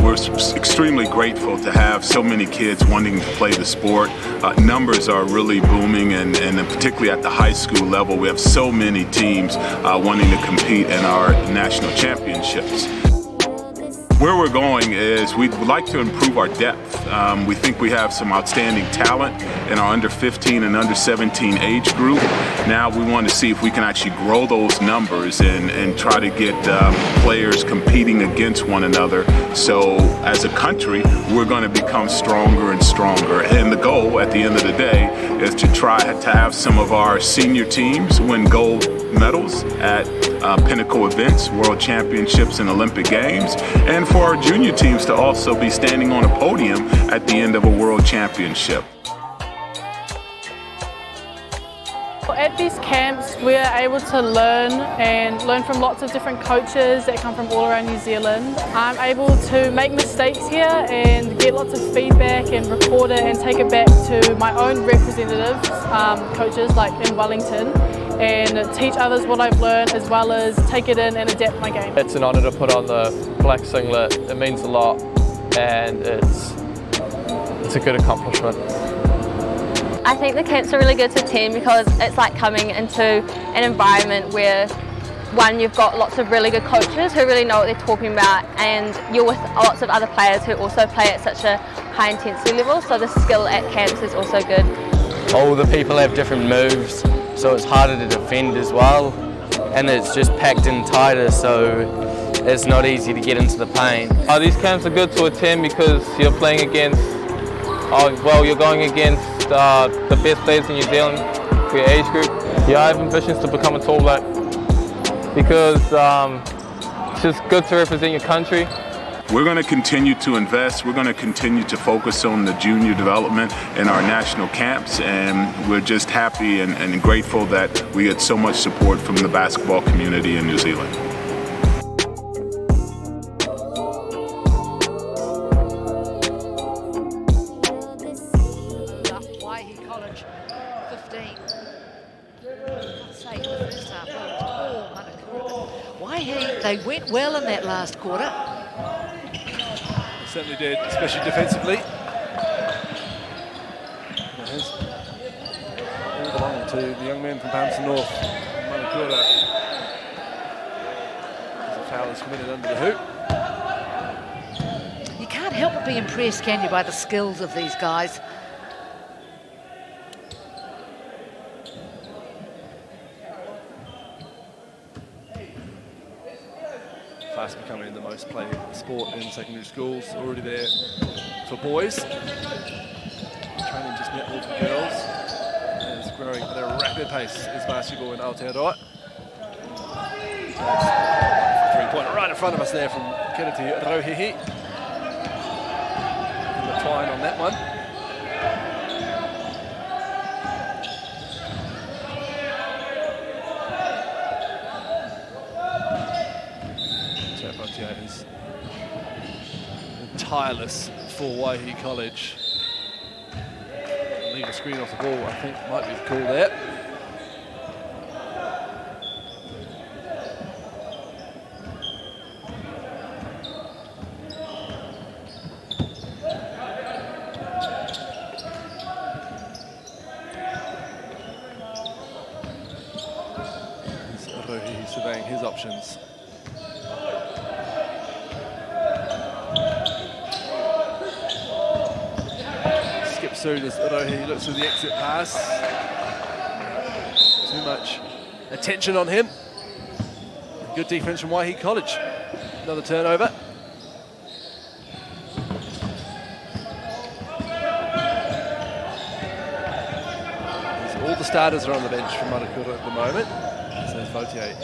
We're extremely grateful to have so many kids wanting to play the sport. Numbers are really booming, and particularly at the high school level, we have so many teams wanting to compete in our national championships. Where we're going is we'd like to improve our depth. We think we have some outstanding talent in our under 15 and under 17 age group. Now we want to see if we can actually grow those numbers and try to get players competing against one another. So as a country, we're going to become stronger and stronger. And the goal at the end of the day is to try to have some of our senior teams win gold medals at pinnacle events, world championships and Olympic Games, and for our junior teams to also be standing on a podium at the end of a world championship. At these camps, we're able to learn from lots of different coaches that come from all around New Zealand. I'm able to make mistakes here and get lots of feedback and record it and take it back to my own representatives, coaches like in Wellington, and teach others what I've learned as well as take it in and adapt my game. It's an honour to put on the black singlet. It means a lot, and it's a good accomplishment. I think the camps are really good to attend because it's like coming into an environment where, one, you've got lots of really good coaches who really know what they're talking about, and you're with lots of other players who also play at such a high intensity level, so the skill at camps is also good. All the people have different moves, so it's harder to defend as well, and it's just packed in tighter, so it's not easy to get into the paint. These camps are good to attend because you're playing against, you're going against the best players in New Zealand for your age group. Yeah, I have ambitions to become a Tall Black because it's just good to represent your country. We're going to continue to invest. We're going to continue to focus on the junior development in our national camps, and we're just happy and grateful that we get so much support from the basketball community in New Zealand. Waihi College, 15. Let's say in the first half, all Manukura. Waihi, they went well in that last quarter. Certainly did, especially defensively. All belonging to the young man from Palmerston North, Manukura. As a foul is committed under the hoop. You can't help but be impressed, can you, by the skills of these guys. Fast becoming the most played sport in secondary schools, already there for boys. Training just netball for girls. It's growing at a rapid pace is basketball in Aotearoa. Three-pointer right in front of us there from Kiriti Rauhihi. The twine on that one. Is tireless for Waihi College. Leave a screen off the ball, I think might be the call there. Rohi surveying his options. Soon as Rohi looks for the exit pass. Too much attention on him. Good defense from Waihi College. Another turnover. All the starters are on the bench from Manukura at the moment. Says Vautier.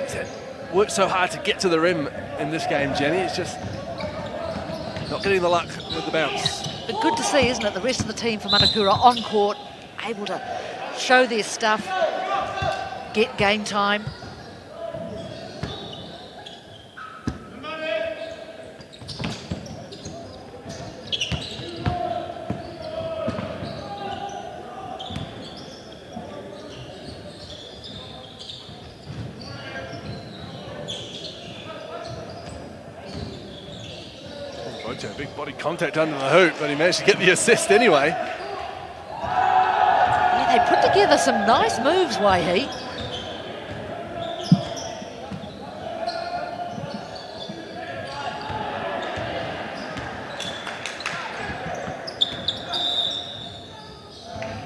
He's worked so hard to get to the rim in this game, Jenny. It's just not getting the luck with the bounce. But good to see, isn't it, the rest of the team from Manukura on court, able to show their stuff, get game time. Big body contact under the hoop, but he managed to get the assist anyway. Yeah, they put together some nice moves, Waihi.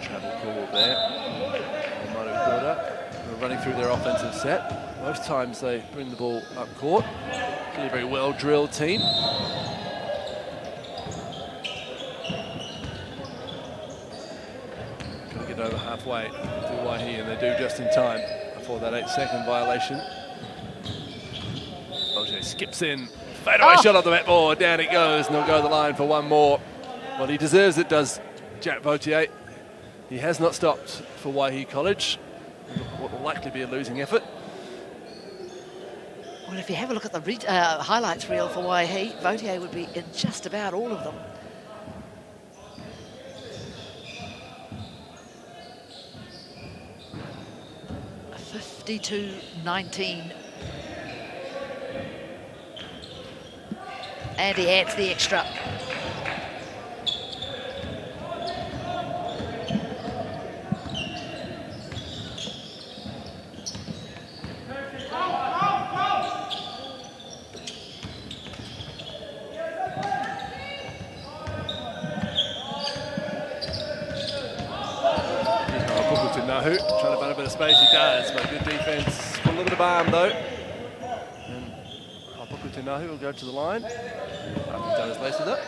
Travel call there. Manukura running through their offensive set. Most times they bring the ball up court. Really very well drilled team. Over halfway to Waihi, and they do just in time before that 8-second violation. Vautier skips in, fadeaway shot off the mat board, down it goes, and they'll go to the line for one more. Well, he deserves it, does Jack Vautier. He has not stopped for Waihi College. What will likely be a losing effort. Well, if you have a look at the highlights reel for Waihi, Vautier would be in just about all of them. A 52.19. And he adds the extra. Trying to find a bit of space, he does, but good defense. A little bit of arm though. And Hapoku Tunahu will go to the line. After he's done his laces up.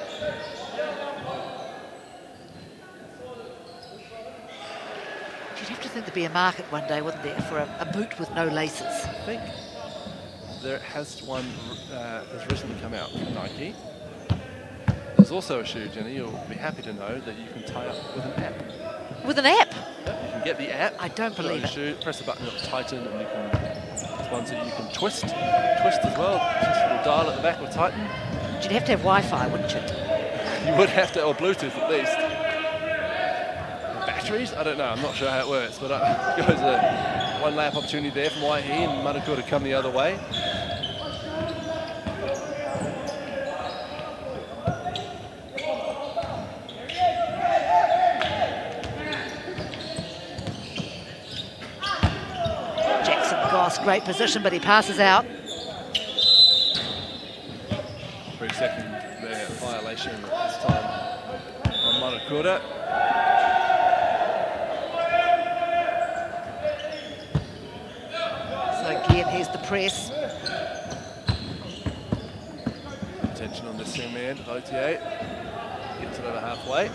You'd have to think there'd be a market one day, wouldn't there, for a boot with no laces? I think there has one has recently come out from Nike. There's also a shoe, Jenny, you'll be happy to know that you can tie up with an app. With an app? Yep, you can get the app. I don't believe it. Shoe, press the button, it'll tighten, and you can. It's ones that you can twist as well. Just a little dial at the back will tighten. You'd have to have Wi-Fi, wouldn't you? You would have to, or Bluetooth at least. Batteries? I don't know. I'm not sure how it works, but goes a one lap opportunity there from Waihi, and Manukura to come the other way. Great position, but he passes out. 3-second there, violation this time on Manukura. So again, here's the press. Attention on this young man, Vautier. Gets it over halfway.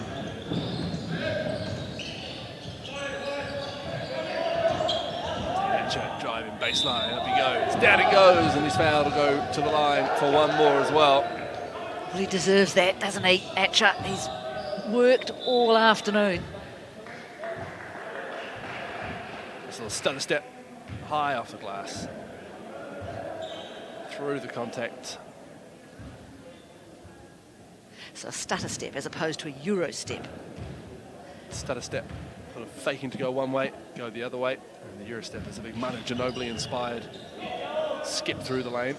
Driving baseline, up he goes, down it goes, and he's fouled to go to the line for one more as well. Well, he deserves that, doesn't he, Atcher? He's worked all afternoon. This little stutter step high off the glass. Through the contact. So a stutter step as opposed to a Euro step. Stutter step, sort of faking to go one way, go the other way. And the Euro step is a big Manu Ginobili inspired skip through the lane.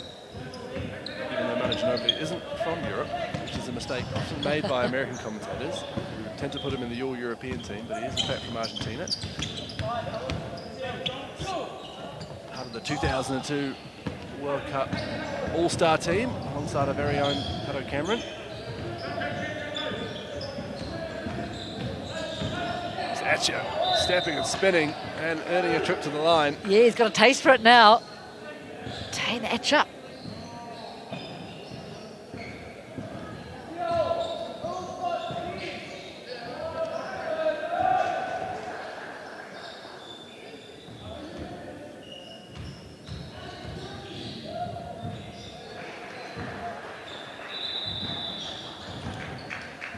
Even though Manu Ginobili isn't from Europe, which is a mistake often made by American commentators, who tend to put him in the all-European team, but he is in fact from Argentina. Part of the 2002 World Cup All-Star team, alongside our very own Pato Cameron. Atcha stepping and spinning and earning a trip to the line. Yeah, he's got a taste for it now. Tane Atcha.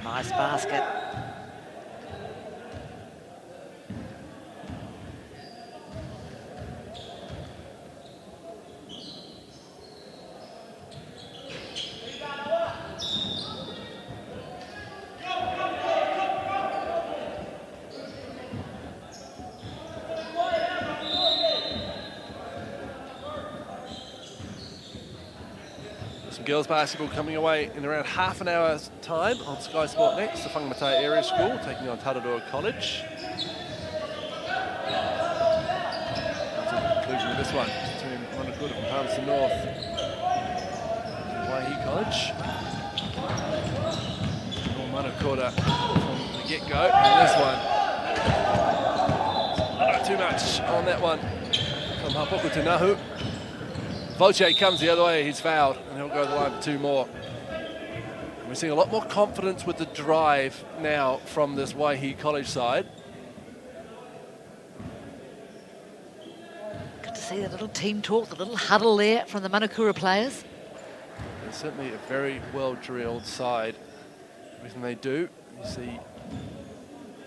Nice basket. Girls basketball coming away in around half an hour's time on Sky Sport Next, the Whangamatai Area School taking on Tararoa College. That's the conclusion of this one between Manukura from Palmerston North and Waihi College. Manukura from the get-go in this one. Not too much on that one from Hapoku Tunahu. Vautier comes the other way, he's fouled, and he'll go to the line for two more. And we're seeing a lot more confidence with the drive now from this Waihi College side. Good to see the little team talk, the little huddle there from the Manukura players. It's certainly a very well-drilled side. Everything they do, you see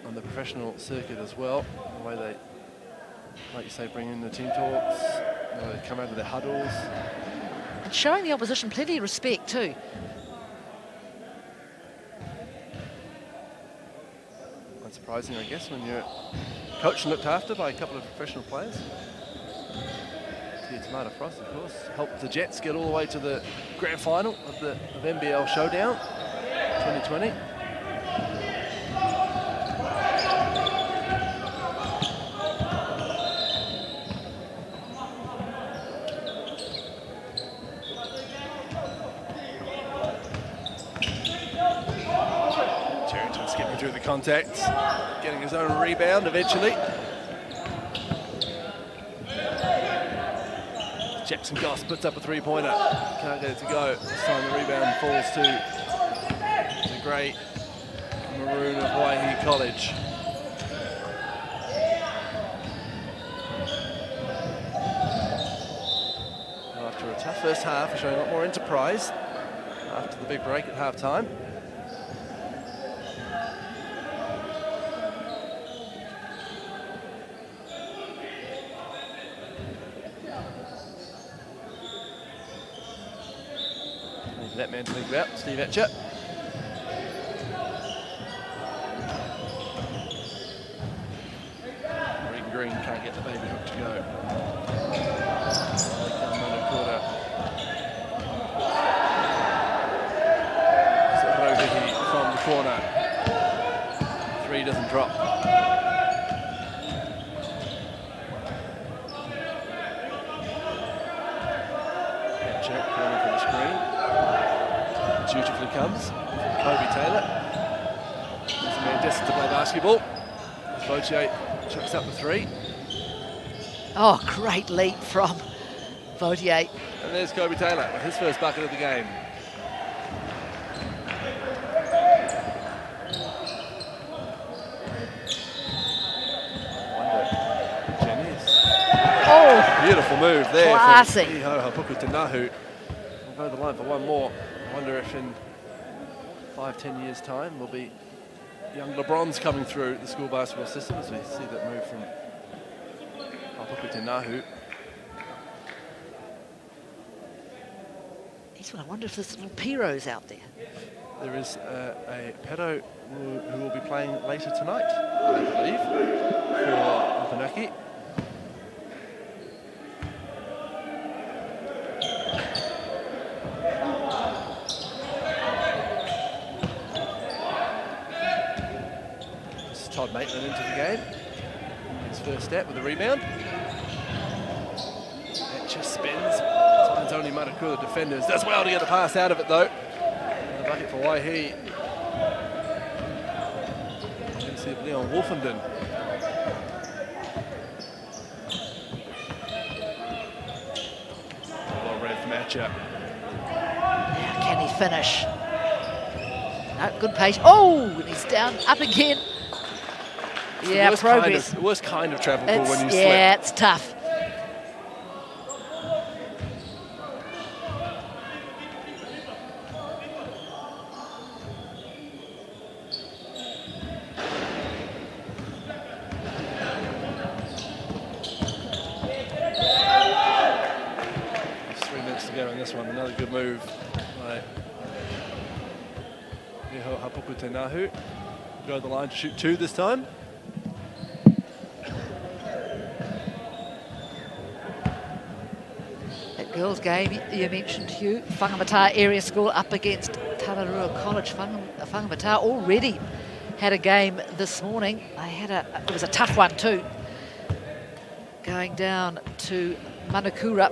on the professional circuit as well. The way they, like you say, bring in the team talks, they come out of their huddles. And showing the opposition plenty of respect too. Unsurprising, I guess, when you're coached and looked after by a couple of professional players. Tomato Frost, of course, helped the Jets get all the way to the grand final of NBL Showdown 2020. Charrington skipping through the contact, getting his own rebound eventually. Jackson Goss puts up a three-pointer. Can't get it to go. This time the rebound falls to the great Maroon of Waihi College. After a tough first half, we're showing a lot more enterprise after the big break at half-time. That man to think about, Steve Etcher. Regan Green can't get the baby hook to go. Manukura. So Waihi from the corner. Three doesn't drop. Etcher coming for the screen. Dutifully comes. Kobe Taylor. He's a man destined to play basketball. Vautier chucks up the three. Oh, great leap from Vautier. And there's Kobe Taylor with his first bucket of the game. Oh, beautiful move there. Classic. From Iho Hapuku Tanahu. We'll go to the line for one more. I wonder if in 5-10 years' time there'll be young LeBrons coming through the school basketball system as we see that move from Hapuku Tanahu. I wonder if there's little Piros out there. There is a pedo who will be playing later tonight, I believe, for Wapanaki. Todd Maitland into the game. His first step with a rebound. Etcher spins. Finds only Manukura defenders. Does well to get the pass out of it though. And the bucket for Waihi. Courtesy of Leon Wolfenden. Well read from Etcher. Now can he finish? No, good pace. Oh, and he's down, up again. Yeah, progress. The worst kind of travel ball when you slip. Yeah, it's tough. There's 3 minutes to go in this one. Another good move by Iho Hapuku Tanahu. Go to the line to shoot 2 this time. Girls game you mentioned, Hugh, Whangamata Area School up against Tararua College. Whangamata already had a game this morning. It was a tough one too. Going down to Manukura.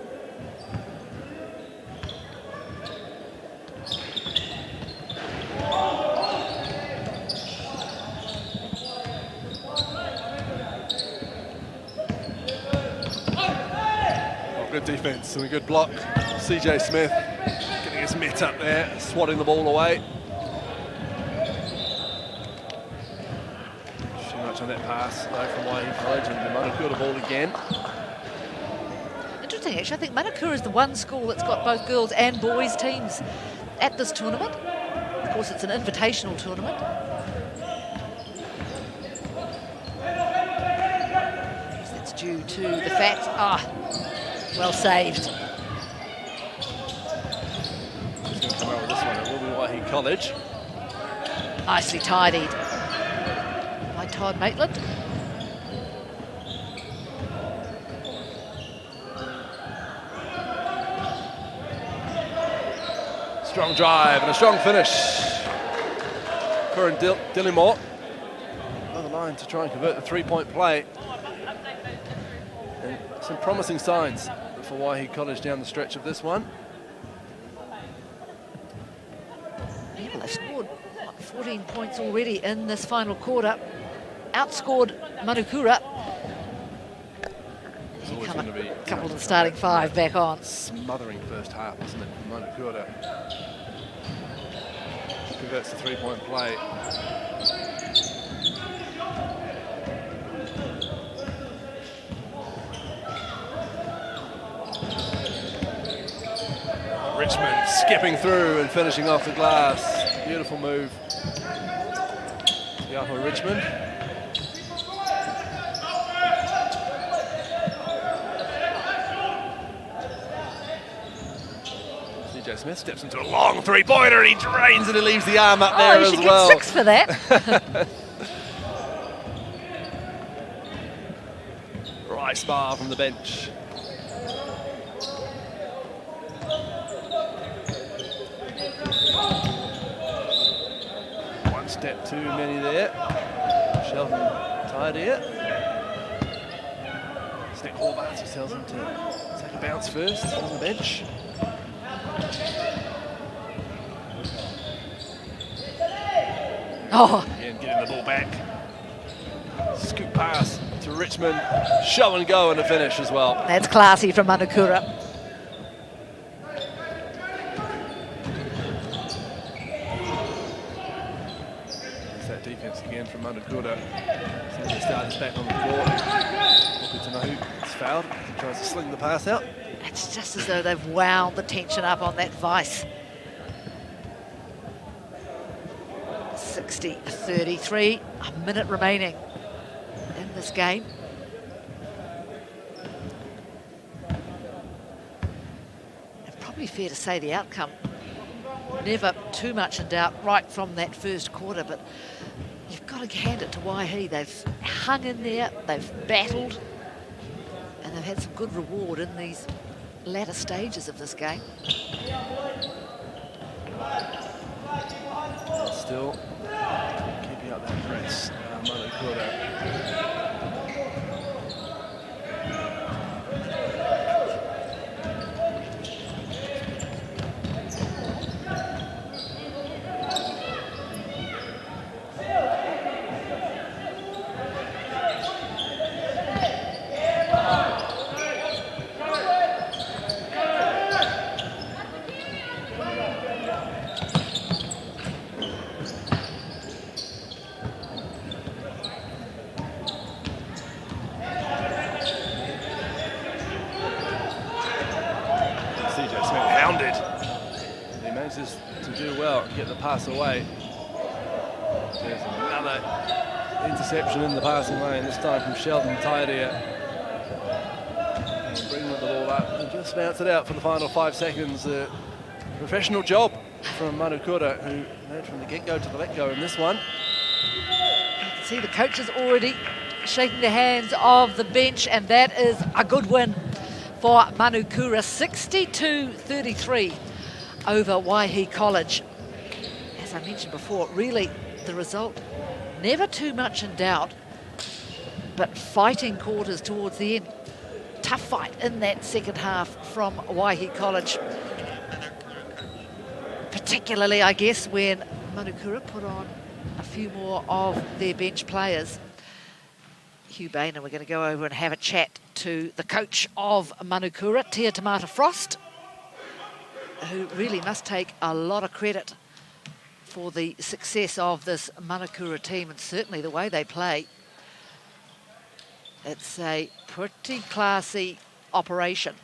Good defense and a good block. CJ Smith getting his mitt up there, swatting the ball away. Too much on that pass though from Waihi College, and the Manukura ball again. Interesting, actually. I think Manukura is the one school that's got both girls and boys teams at this tournament. Of course, it's an invitational tournament. due to the fact, well saved. Who's going to come out with this one? It will be Waihi College. Nicely tidied by Todd Maitland. Strong drive and a strong finish. Curran Dillimore on the line to try and convert the three-point play. And some promising signs for Waihi College down the stretch of this one. Yeah, they've scored 14 points already in this final quarter. Outscored Manukura. It's always going to be a couple of the starting five back on. Smothering first half, isn't it, for Manukura? Converts the three-point play. Richmond skipping through and finishing off the glass. Beautiful move. Yahoo Richmond. CJ Smith steps into a long three-pointer and he drains it and leaves the arm up there as well. Oh, you should get 6 for that. Rice bar from the bench. One step too many there. Sheldon tired here. Nick Horvath just tells him to take a bounce first on the bench. Oh. Again, getting the ball back. Scoop pass to Richmond. Show and go and a finish as well. That's classy from Manukura. It's that defense again from Manukura. So the starters back on the court. Good to know who's fouled. He tries to sling the pass out. It's just as though they've wound the tension up on that vice. 60-33, a minute remaining in this game. It's probably fair to say the outcome never too much in doubt right from that first quarter, but you've got to hand it to Waihi. They've hung in there, they've battled, and they've had some good reward in these latter stages of this game. Still keeping up that press, Manukura. Pass away. There's another interception in the passing lane, this time from Sheldon Tydia. And bringing the ball up and just bounce it out for the final 5 seconds. Professional job from Manukura, who led from the get-go to the let-go in this one. You can see the coaches already shaking the hands of the bench, and that is a good win for Manukura. 62-33 over Waihi College. As I mentioned before, really the result never too much in doubt, but fighting quarters towards the end. Tough fight in that second half from Waihi College, particularly I guess when Manukura put on a few more of their bench players. Hugh Bain, and we're going to go over and have a chat to the coach of Manukura, Tia Tamata Frost, who really must take a lot of credit for the success of this Manukura team, and certainly the way they play. It's a pretty classy operation.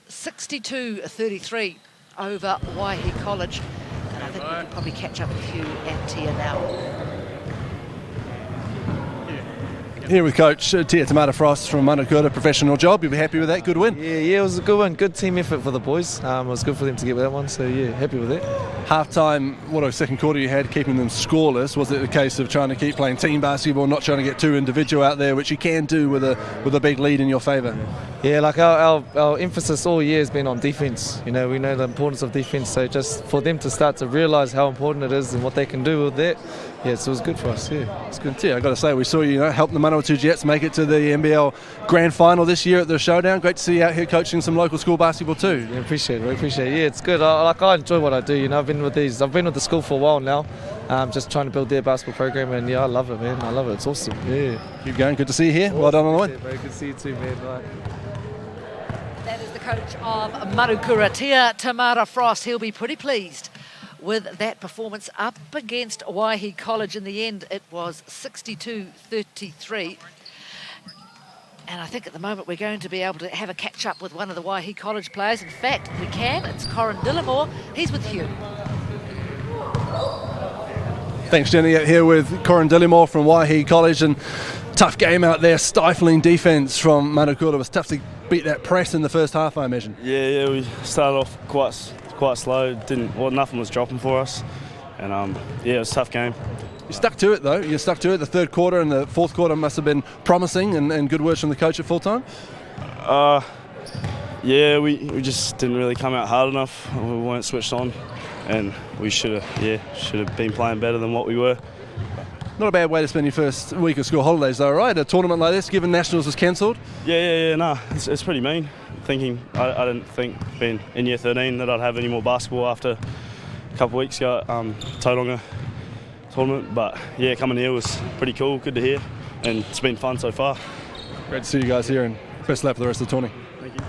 62-33 over Waihi College. And I think we can probably catch up with Hugh and Tia now. Here with Coach Tia Tamata Frost from Manukura, professional job. You'll be happy with that? Good win? Yeah, it was a good one. Good team effort for the boys. It was good for them to get that one, so yeah, happy with it. Half-time, what a second quarter you had, keeping them scoreless. Was it a case of trying to keep playing team basketball, not trying to get too individual out there, which you can do with a big lead in your favour? Yeah, like our emphasis all year has been on defence. You know, we know the importance of defence, so just for them to start to realise how important it is and what they can do with that, yeah, so it was good for us, yeah. It's good too. I've got to say, we saw you help the Manawatu Jets make it to the NBL Grand Final this year at the Showdown. Great to see you out here coaching some local school basketball too. Yeah, appreciate it. Yeah, it's good. I enjoy what I do. You know, I've been with the school for a while now, just trying to build their basketball program, and yeah, I love it, man. I love it. It's awesome. Yeah. Keep going. Good to see you here. Awesome. Well done on the win. Very good to see you too, man. Bye. That is the coach of Manukura, Tia Tamata Frost. He'll be pretty pleased with that performance up against Waihi College. In the end, it was 62-33. And I think at the moment we're going to be able to have a catch-up with one of the Waihi College players. In fact, we can. It's Corin Dillimore. He's with Hugh. Thanks, Jenny. Here with Corin Dillimore from Waihi College. And tough game out there, stifling defence from Manukura. It was tough to beat that press in the first half, I imagine. Yeah, we started off quite slow. Nothing was dropping for us, and yeah, it was a tough game. You stuck to it though. You stuck to it. The third quarter and the fourth quarter must have been promising, and good work from the coach at full time. Yeah, we just didn't really come out hard enough. We weren't switched on, and we should have been playing better than what we were. Not a bad way to spend your first week of school holidays though, right? A tournament like this, given Nationals was cancelled? Yeah, no, it's pretty mean. I didn't think being in year 13 that I'd have any more basketball after a couple of weeks ago at Tauranga tournament, but yeah, coming here was pretty cool, good to hear, and it's been fun so far. Great to see you guys here, and best of luck for the rest of the tourney. Thank you.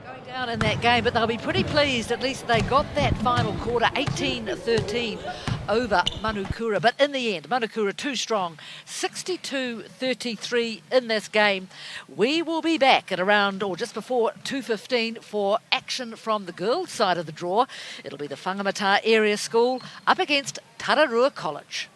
Going down in that game, but they'll be pretty pleased. At least they got that final quarter, 18-13. Over Manukura, but in the end Manukura too strong, 62-33 in this game. We will be back at around or just before 2:15 for action from the girls' side of the draw. It'll be the Whangamata Area School up against Tararua College.